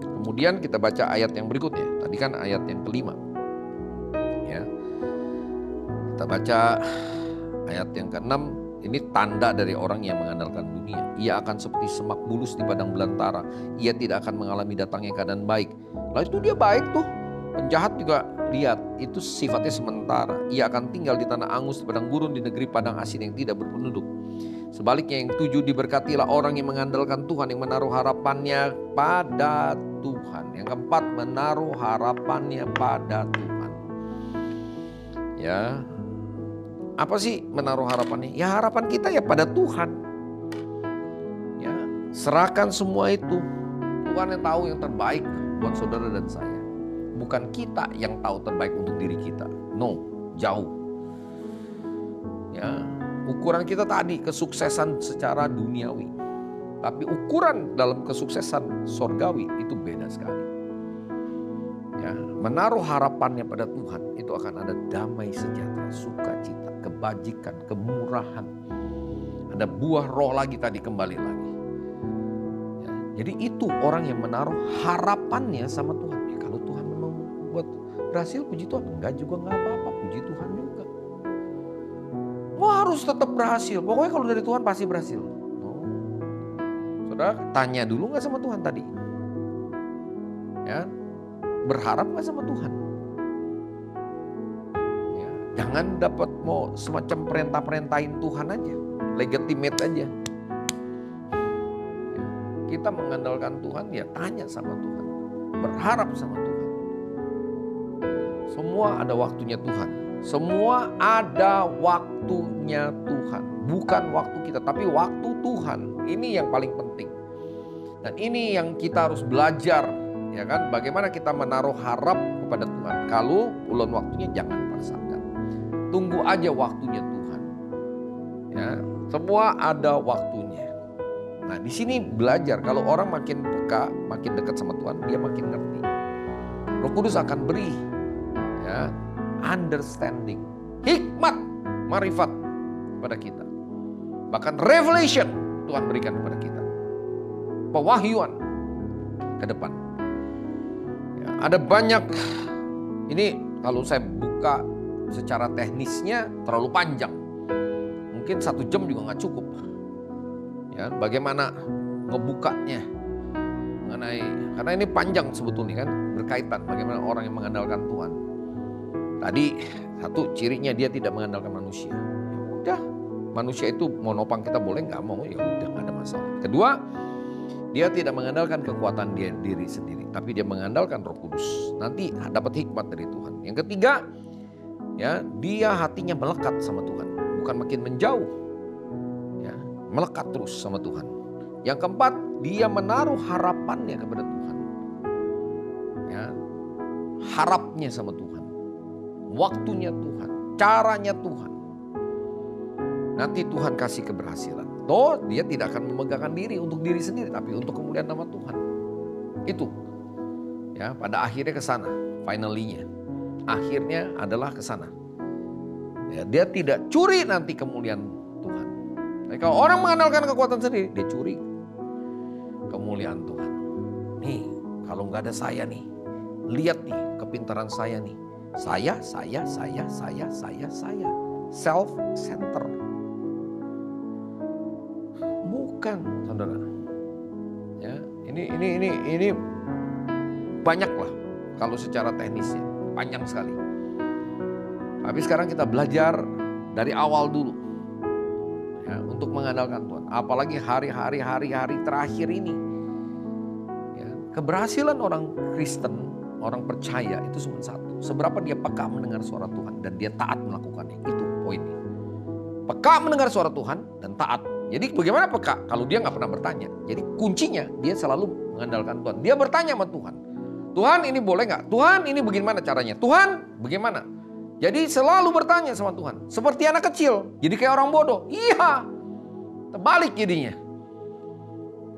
kemudian kita baca ayat yang berikutnya. Tadi kan ayat yang kelima. Ya. Kita baca ayat yang keenam. Ini tanda dari orang yang mengandalkan dunia. Ia akan seperti semak bulus di padang belantara. Ia tidak akan mengalami datangnya keadaan baik. Lalu itu dia baik tuh. Penjahat juga lihat, itu sifatnya sementara. Ia akan tinggal di tanah angus, di padang gurun, di negeri padang asin yang tidak berpenduduk. Sebaliknya yang ketujuh, diberkatilah orang yang mengandalkan Tuhan, yang menaruh harapannya pada Tuhan. Yang keempat, menaruh harapannya pada Tuhan. Ya, apa sih menaruh harapannya? Ya harapan kita ya pada Tuhan. Ya, serahkan semua itu. Tuhan yang tahu yang terbaik buat saudara dan saya. Bukan kita yang tahu terbaik untuk diri kita. No, jauh. Ya, ukuran kita tadi kesuksesan secara duniawi. Tapi ukuran dalam kesuksesan sorgawi itu beda sekali. Ya, menaruh harapannya pada Tuhan itu akan ada damai sejahtera, sukacita, kebajikan, kemurahan. Ada buah roh lagi tadi kembali lagi. Ya, jadi itu orang yang menaruh harapannya sama Tuhan. Ya, kalau Tuhan memang buat berhasil, puji Tuhan. Enggak juga enggak apa-apa, puji Tuhan juga. Wah, harus tetap berhasil. Pokoknya kalau dari Tuhan pasti berhasil. Oh. Saudara tanya dulu nggak sama Tuhan tadi? Ya, berharap nggak sama Tuhan? Ya, jangan dapat mau semacam perintah-perintahin Tuhan aja, legitimate aja. Ya, kita mengandalkan Tuhan, ya tanya sama Tuhan, berharap sama Tuhan. Semua ada waktunya Tuhan. Semua ada waktunya Tuhan. Bukan waktu kita, tapi waktu Tuhan. Ini yang paling penting. Dan ini yang kita harus belajar. Ya kan, bagaimana kita menaruh harap kepada Tuhan. Kalau ulun waktunya jangan paksakan. Tunggu aja waktunya Tuhan. Ya, semua ada waktunya. Nah, di sini belajar kalau orang makin peka, makin dekat sama Tuhan, dia makin ngerti. Roh Kudus akan beri ya, understanding, hikmat, marifat kepada kita. Bahkan revelation Tuhan berikan kepada kita. Pewahyuan ke depan. Ya, ada banyak, ini kalau saya buka secara teknisnya terlalu panjang. Mungkin 1 jam juga nggak cukup. Ya, bagaimana ngebukanya mengenai, karena ini panjang sebetulnya kan, berkaitan bagaimana orang yang mengandalkan Tuhan. Tadi satu cirinya dia tidak mengandalkan manusia. Ya udah, manusia itu mau nopang kita boleh, nggak mau ya udah, nggak ada masalah. Kedua, dia tidak mengandalkan kekuatan dia diri sendiri, tapi dia mengandalkan Roh Kudus. Nanti dapat hikmat dari Tuhan. Yang ketiga, ya dia hatinya melekat sama Tuhan, bukan makin menjauh. Ya, melekat terus sama Tuhan. Yang keempat, dia menaruh harapannya kepada Tuhan. Ya, harapnya sama Tuhan, waktunya Tuhan, caranya Tuhan. Nanti Tuhan kasih keberhasilan. Toh dia tidak akan memegangkan diri untuk diri sendiri, tapi untuk kemuliaan nama Tuhan. Itu. Ya, pada akhirnya ke sana, finally-nya. Akhirnya adalah ke sana. Ya, dia tidak curi nanti kemuliaan Tuhan. Tapi kalau orang mengandalkan kekuatan sendiri, dia curi kemuliaan Tuhan. Nih, kalau nggak ada saya nih, lihat nih kepintaran saya nih. Saya. Self-center. Bukan, saudara. Ya, ini banyak lah kalau secara teknisnya, panjang sekali. Tapi sekarang kita belajar dari awal dulu. Ya, untuk mengandalkan Tuhan. Apalagi hari-hari terakhir ini. Ya, keberhasilan orang Kristen, orang percaya itu cuma satu. Seberapa dia peka mendengar suara Tuhan dan dia taat melakukannya. Itu poinnya. Peka mendengar suara Tuhan dan taat. Jadi bagaimana peka? Kalau dia nggak pernah bertanya. Jadi kuncinya dia selalu mengandalkan Tuhan. Dia bertanya sama Tuhan. Tuhan ini boleh nggak? Tuhan ini bagaimana caranya? Tuhan bagaimana? Jadi selalu bertanya sama Tuhan. Seperti anak kecil. Jadi kayak orang bodoh. Iya. Terbalik jadinya.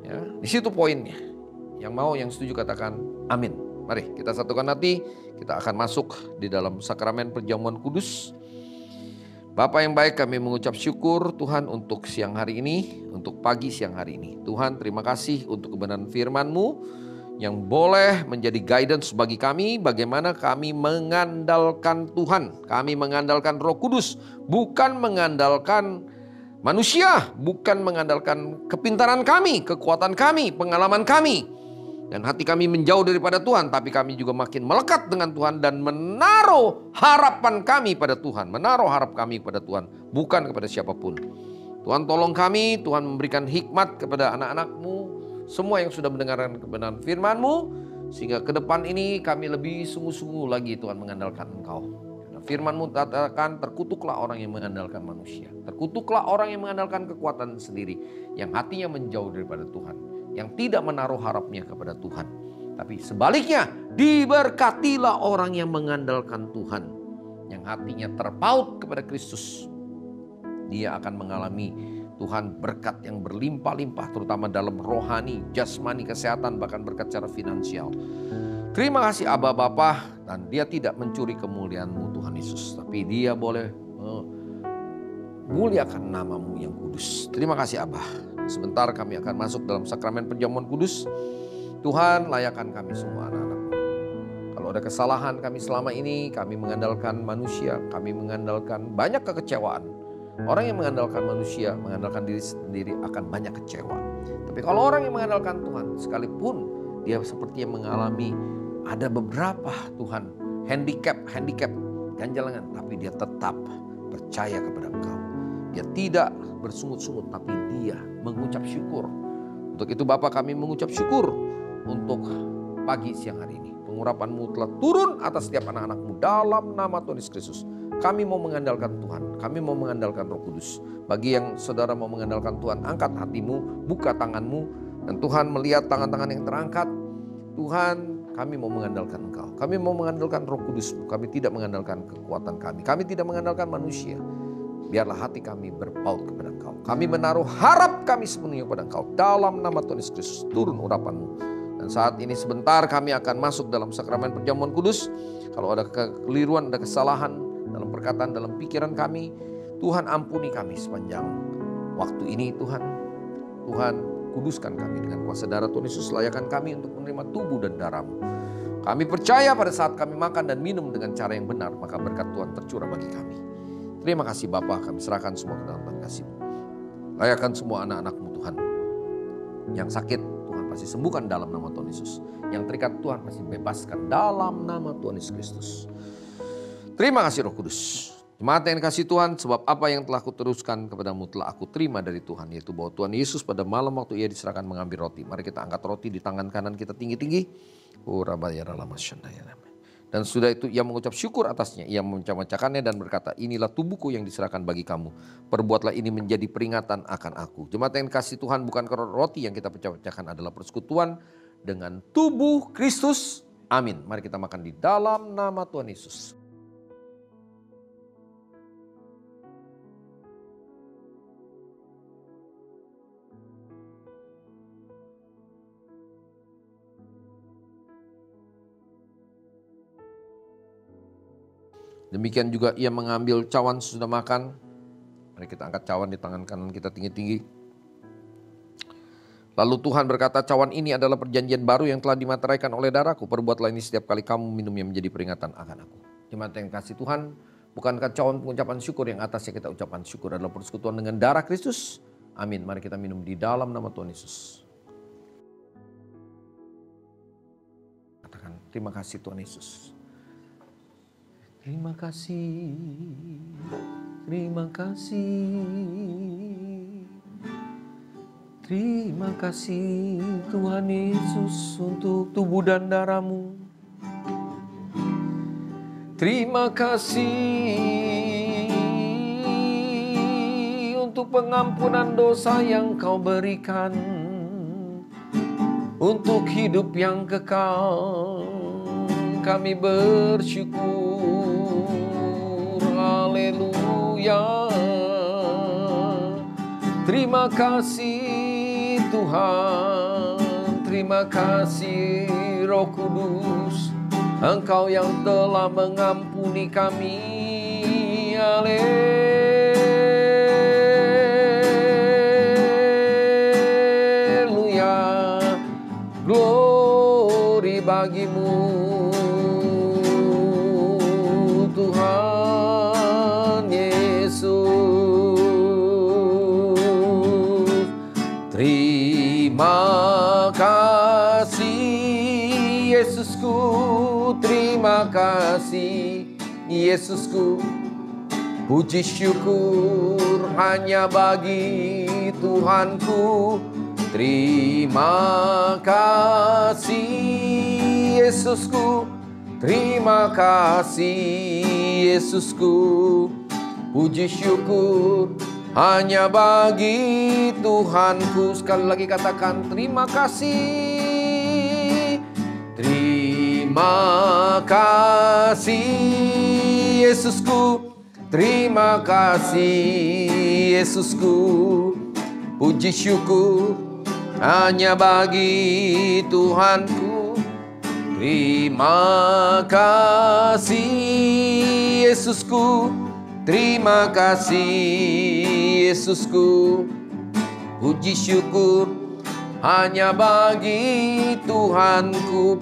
Ya, di situ poinnya. Yang mau, yang setuju katakan amin. Mari kita satukan hati. Kita akan masuk di dalam sakramen perjamuan kudus. Bapa yang baik, kami mengucap syukur Tuhan untuk siang hari ini, untuk pagi siang hari ini. Tuhan, terima kasih untuk kebenaran firman-Mu yang boleh menjadi guidance bagi kami bagaimana kami mengandalkan Tuhan. Kami mengandalkan Roh Kudus, bukan mengandalkan manusia, bukan mengandalkan kepintaran kami, kekuatan kami, pengalaman kami. Dan hati kami menjauh daripada Tuhan, tapi kami juga makin melekat dengan Tuhan dan menaruh harapan kami pada Tuhan. Menaruh harap kami pada Tuhan, bukan kepada siapapun. Tuhan tolong kami, Tuhan memberikan hikmat kepada anak-anak-Mu, semua yang sudah mendengarkan kebenaran firman-Mu, sehingga ke depan ini kami lebih sungguh-sungguh lagi Tuhan mengandalkan Engkau. Karena firman-Mu katakan, terkutuklah orang yang mengandalkan manusia. Terkutuklah orang yang mengandalkan kekuatan sendiri, yang hatinya menjauh daripada Tuhan. Yang tidak menaruh harapnya kepada Tuhan. Tapi sebaliknya, diberkatilah orang yang mengandalkan Tuhan. Yang hatinya terpaut kepada Kristus. Dia akan mengalami Tuhan berkat yang berlimpah-limpah, terutama dalam rohani, jasmani, kesehatan, bahkan berkat secara finansial. Terima kasih Aba Bapa, dan dia tidak mencuri kemuliaan-Mu Tuhan Yesus. Tapi dia boleh memuliakan nama-Mu yang kudus. Terima kasih Abah. Sebentar kami akan masuk dalam sakramen perjamuan kudus. Tuhan, layakan kami semua anak-anak. Kalau ada kesalahan kami selama ini, kami mengandalkan manusia, kami mengandalkan banyak kekecewaan. Orang yang mengandalkan manusia, mengandalkan diri sendiri akan banyak kecewa. Tapi kalau orang yang mengandalkan Tuhan, sekalipun dia seperti yang mengalami ada beberapa Tuhan handicap, ganjalan, tapi dia tetap percaya kepada Engkau. Dia tidak bersungut-sungut, tapi dia mengucap syukur. Untuk itu Bapa, kami mengucap syukur untuk pagi siang hari ini. Pengurapan-Mu telah turun atas setiap anak-anak-Mu dalam nama Tuhan Yesus Kristus. Kami mau mengandalkan Tuhan, kami mau mengandalkan Roh Kudus. Bagi yang saudara mau mengandalkan Tuhan, angkat hatimu, buka tanganmu, dan Tuhan melihat tangan-tangan yang terangkat. Tuhan, kami mau mengandalkan Engkau. Kami mau mengandalkan Roh Kudus. Kami tidak mengandalkan kekuatan kami. Kami tidak mengandalkan manusia. Biarlah hati kami berpaut kepada Engkau. Kami menaruh harap kami sepenuhnya kepada Engkau. Dalam nama Tuhan Yesus Kristus, turun urapan-Mu. Dan saat ini sebentar kami akan masuk dalam sakramen perjamuan kudus. Kalau ada kekeliruan, ada kesalahan dalam perkataan, dalam pikiran kami, Tuhan ampuni kami sepanjang waktu ini Tuhan. Tuhan kuduskan kami dengan kuasa darah Tuhan Yesus. Layakan kami untuk menerima tubuh dan darah-Mu. Kami percaya pada saat kami makan dan minum dengan cara yang benar, maka berkat Tuhan tercurah bagi kami. Terima kasih Bapa, kami serahkan semua ke dalam tangan kasih-Mu. Layakan semua anak-anak-Mu Tuhan. Yang sakit Tuhan pasti sembuhkan dalam nama Tuhan Yesus. Yang terikat Tuhan pasti bebaskan dalam nama Tuhan Yesus Kristus. Terima kasih Roh Kudus. Jemaat yang dikasihi Tuhan, sebab apa yang telah kuteruskan kepadamu telah aku terima dari Tuhan, yaitu bahwa Tuhan Yesus pada malam waktu ia diserahkan mengambil roti. Mari kita angkat roti di tangan kanan kita tinggi-tinggi. Dan sudah itu ia mengucap syukur atasnya. Ia memecah-mecahkannya dan berkata, inilah tubuhku yang diserahkan bagi kamu. Perbuatlah ini menjadi peringatan akan aku. Jemaat yang dikasihi Tuhan, bukan roti yang kita pecah-pecahkan adalah persekutuan dengan tubuh Kristus. Amin. Mari kita makan di dalam nama Tuhan Yesus. Demikian juga ia mengambil cawan sesudah makan. Mari kita angkat cawan di tangan kanan kita tinggi-tinggi. Lalu Tuhan berkata, cawan ini adalah perjanjian baru yang telah dimateraikan oleh darahku. Perbuatlah ini setiap kali kamu minumnya menjadi peringatan akan aku. Jemaat yang kasih Tuhan, bukankah cawan pengucapan syukur yang atasnya kita ucapan syukur adalah persekutuan dengan darah Kristus? Amin. Mari kita minum di dalam nama Tuhan Yesus. Katakan, terima kasih Tuhan Yesus. Terima kasih, terima kasih, terima kasih Tuhan Yesus untuk tubuh dan darah-Mu. Terima kasih untuk pengampunan dosa yang Kau berikan, untuk hidup yang kekal. Kami bersyukur, haleluya. Terima kasih Tuhan, terima kasih Roh Kudus, Engkau yang telah mengampuni kami, haleluya. Glory bagi-Mu Tuhan Yesus. Terima kasih Yesusku, terima kasih Yesusku. Puji syukur hanya bagi Tuhanku. Terima kasih Yesusku, terima kasih Yesusku. Puji syukur hanya bagi Tuhanku. Sekali lagi katakan, terima kasih. Terima kasih Yesusku, terima kasih Yesusku. Puji syukur hanya bagi Tuhanku. Terima kasih Yesusku, terima kasih Yesusku. Puji syukur hanya bagi Tuhanku.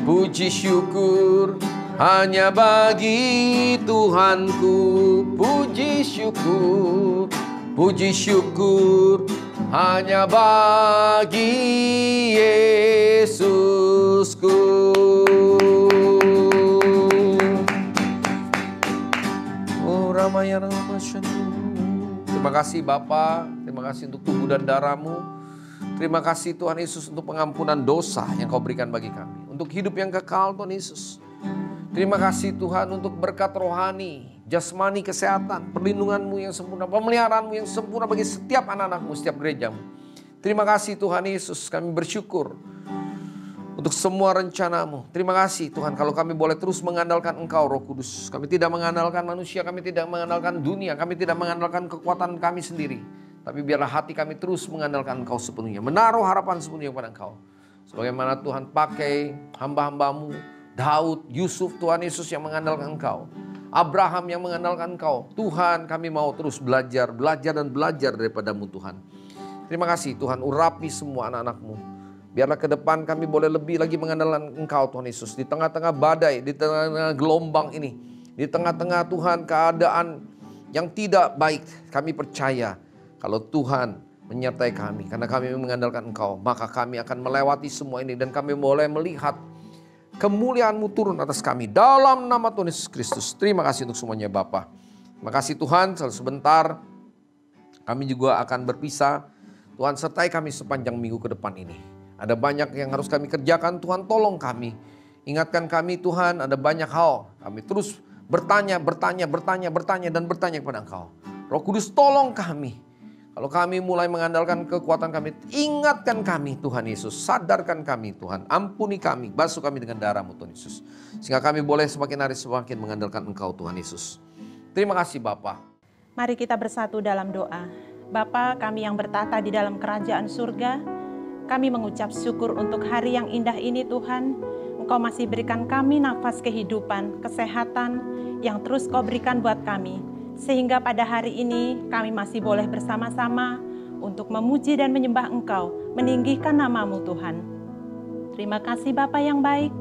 Puji syukur hanya bagi Tuhanku. Puji syukur hanya bagi Yesusku. Oh, Ramayana terima kasih Bapa, terima kasih untuk tubuh dan darah-Mu. Terima kasih Tuhan Yesus untuk pengampunan dosa yang Kau berikan bagi kami. Untuk hidup yang kekal Tuhan Yesus. Terima kasih Tuhan untuk berkat rohani, jasmani, kesehatan, perlindungan-Mu yang sempurna, pemeliharaan-Mu yang sempurna bagi setiap anak-anak-Mu, setiap gereja-Mu. Terima kasih Tuhan Yesus, kami bersyukur untuk semua rencanamu. Terima kasih Tuhan kalau kami boleh terus mengandalkan Engkau Roh Kudus. Kami tidak mengandalkan manusia, kami tidak mengandalkan dunia, kami tidak mengandalkan kekuatan kami sendiri. Tapi biarlah hati kami terus mengandalkan Engkau sepenuhnya, menaruh harapan sepenuhnya kepada Engkau. Sebagaimana Tuhan pakai hamba-hambamu, Daud, Yusuf, Tuhan Yesus yang mengandalkan Engkau. Abraham yang mengandalkan Engkau. Tuhan, kami mau terus belajar dan belajar daripadamu Tuhan. Terima kasih Tuhan, urapi semua anak-anak-Mu. Biarlah ke depan kami boleh lebih lagi mengandalkan Engkau Tuhan Yesus. Di tengah-tengah badai, di tengah-tengah gelombang ini. Di tengah-tengah Tuhan keadaan yang tidak baik. Kami percaya kalau Tuhan menyertai kami. Karena kami mengandalkan Engkau. Maka kami akan melewati semua ini. Dan kami boleh melihat kemuliaan-Mu turun atas kami. Dalam nama Tuhan Yesus Kristus. Terima kasih untuk semuanya Bapa. Terima kasih Tuhan. Sebentar kami juga akan berpisah. Tuhan sertai kami sepanjang minggu ke depan ini. Ada banyak yang harus kami kerjakan, Tuhan tolong kami. Ingatkan kami Tuhan, ada banyak hal. Kami terus bertanya dan bertanya kepada Engkau. Roh Kudus tolong kami. Kalau kami mulai mengandalkan kekuatan kami, ingatkan kami Tuhan Yesus. Sadarkan kami Tuhan, ampuni kami, basuh kami dengan darah-Mu Tuhan Yesus. Sehingga kami boleh semakin hari semakin mengandalkan Engkau Tuhan Yesus. Terima kasih Bapa. Mari kita bersatu dalam doa. Bapa kami yang bertata di dalam kerajaan surga, kami mengucap syukur untuk hari yang indah ini Tuhan. Engkau masih berikan kami nafas kehidupan, kesehatan yang terus Kau berikan buat kami. Sehingga pada hari ini kami masih boleh bersama-sama untuk memuji dan menyembah Engkau, meninggikan nama-Mu Tuhan. Terima kasih Bapa yang baik.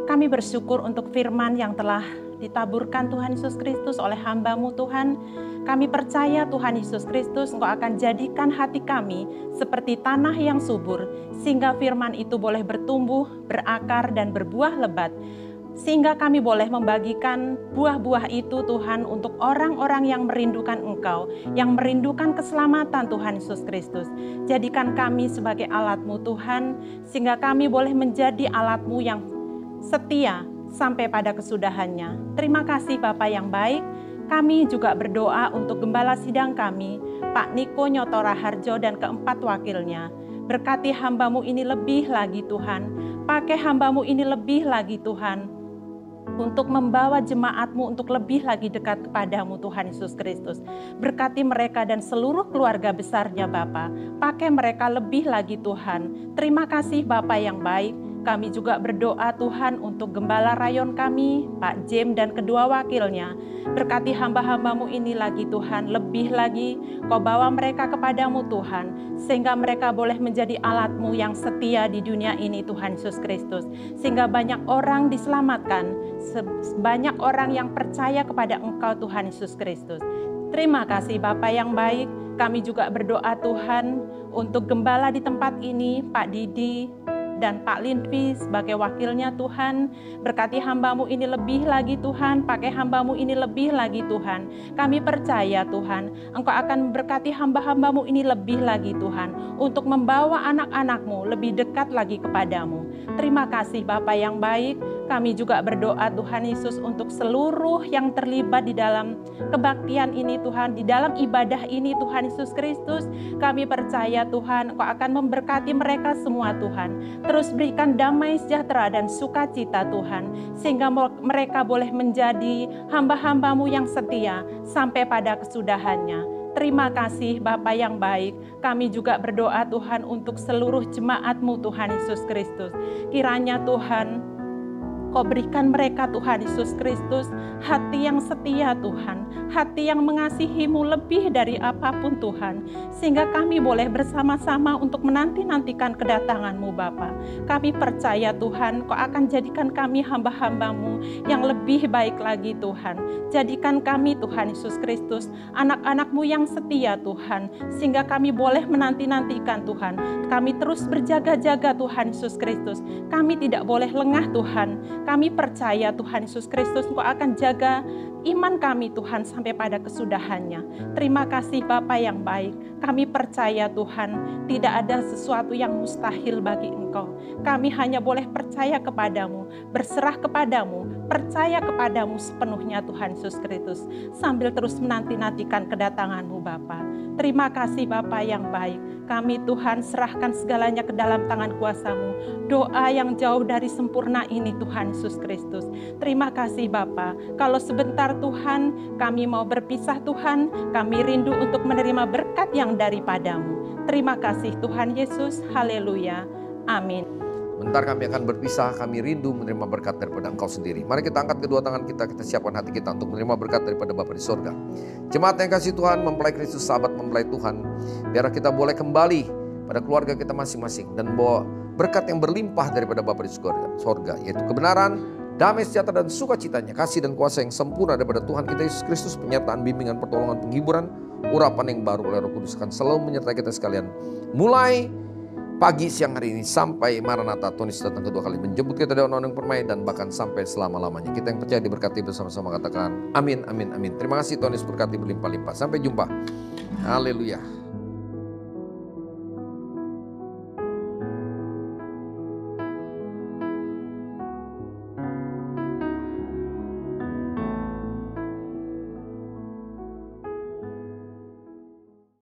Kami bersyukur untuk firman yang telah ditaburkan Tuhan Yesus Kristus oleh hamba-Mu Tuhan. Kami percaya Tuhan Yesus Kristus Engkau akan jadikan hati kami seperti tanah yang subur, sehingga firman itu boleh bertumbuh, berakar, dan berbuah lebat. Sehingga kami boleh membagikan buah-buah itu Tuhan untuk orang-orang yang merindukan Engkau, yang merindukan keselamatan Tuhan Yesus Kristus. Jadikan kami sebagai alat-Mu Tuhan, sehingga kami boleh menjadi alat-Mu yang setia sampai pada kesudahannya. Terima kasih Bapa yang baik. Kami juga berdoa untuk gembala sidang kami, Pak Niko Nyotora Harjo dan keempat wakilnya. Berkati hamba-Mu ini lebih lagi Tuhan. Pakai hamba-Mu ini lebih lagi Tuhan. Untuk membawa jemaat-Mu untuk lebih lagi dekat kepada-Mu Tuhan Yesus Kristus. Berkati mereka dan seluruh keluarga besarnya Bapa. Pakai mereka lebih lagi Tuhan. Terima kasih Bapa yang baik. Kami juga berdoa Tuhan untuk gembala rayon kami, Pak Jem dan kedua wakilnya. Berkati hamba-hamba-Mu ini lagi Tuhan, lebih lagi Kau bawa mereka kepada-Mu Tuhan. Sehingga mereka boleh menjadi alat-Mu yang setia di dunia ini Tuhan Yesus Kristus. Sehingga banyak orang diselamatkan, banyak orang yang percaya kepada Engkau Tuhan Yesus Kristus. Terima kasih Bapa yang baik. Kami juga berdoa Tuhan untuk gembala di tempat ini, Pak Didi dan Pak Lintvi sebagai wakilnya Tuhan. Berkati hamba-Mu ini lebih lagi Tuhan, pakai hamba-Mu ini lebih lagi Tuhan. Kami percaya Tuhan, Engkau akan berkati hamba-hamba-Mu ini lebih lagi Tuhan, untuk membawa anak-anak-Mu lebih dekat lagi kepada-Mu. Terima kasih Bapa yang baik. Kami juga berdoa Tuhan Yesus untuk seluruh yang terlibat di dalam kebaktian ini Tuhan, di dalam ibadah ini Tuhan Yesus Kristus. Kami percaya Tuhan, Engkau akan memberkati mereka semua Tuhan. Terus berikan damai sejahtera dan sukacita Tuhan, sehingga mereka boleh menjadi hamba-hamba-Mu yang setia sampai pada kesudahannya. Terima kasih Bapa yang baik. Kami juga berdoa Tuhan untuk seluruh jemaat-Mu Tuhan Yesus Kristus. Kiranya Tuhan, Kau berikan mereka Tuhan Yesus Kristus hati yang setia Tuhan, hati yang mengasihi-Mu lebih dari apapun Tuhan, sehingga kami boleh bersama-sama untuk menanti-nantikan kedatangan-Mu Bapa. Kami percaya Tuhan, Kau akan jadikan kami hamba-hamba-Mu yang lebih baik lagi Tuhan. Jadikan kami Tuhan Yesus Kristus anak-anak-Mu yang setia Tuhan, sehingga kami boleh menanti-nantikan Tuhan. Kami terus berjaga-jaga Tuhan Yesus Kristus. Kami tidak boleh lengah Tuhan. Kami percaya Tuhan Yesus Kristus Engkau akan jaga iman kami Tuhan sampai pada kesudahannya. Terima kasih Bapa yang baik. Kami percaya Tuhan, tidak ada sesuatu yang mustahil bagi Engkau. Kami hanya boleh percaya kepadamu, berserah kepadamu, percaya kepadamu sepenuhnya Tuhan Yesus Kristus. Sambil terus menanti-nantikan kedatangan-Mu Bapa. Terima kasih Bapa yang baik. Kami Tuhan serahkan segalanya ke dalam tangan kuasa-Mu. Doa yang jauh dari sempurna ini Tuhan Yesus Kristus. Terima kasih Bapa. Kalau sebentar Tuhan kami mau berpisah Tuhan, kami rindu untuk menerima berkat yang daripada-Mu. Terima kasih Tuhan Yesus. Haleluya. Amin. Bentar kami akan berpisah, kami rindu menerima berkat daripada Engkau sendiri. Mari kita angkat kedua tangan kita siapkan hati kita untuk menerima berkat daripada Bapa di sorga. Jemaat yang kasih Tuhan, mempelai Kristus, sahabat mempelai Tuhan, biar kita boleh kembali pada keluarga kita masing-masing dan bawa berkat yang berlimpah daripada Bapa di sorga, yaitu kebenaran, damai sejahtera dan sukacitanya, kasih dan kuasa yang sempurna daripada Tuhan kita Yesus Kristus, penyertaan, bimbingan, pertolongan, penghiburan, urapan yang baru oleh Roh Kudus akan selalu menyertai kita sekalian. Mulai pagi siang hari ini sampai Maranatha, Tuhan Yesus datang kedua kali menjemput kita dari orang-orang yang permai dan bahkan sampai selama-lamanya. Kita yang percaya diberkati bersama-sama katakan amin, amin, amin. Terima kasih, Tuhan Yesus berkati berlimpah-limpah. Sampai jumpa. Haleluya.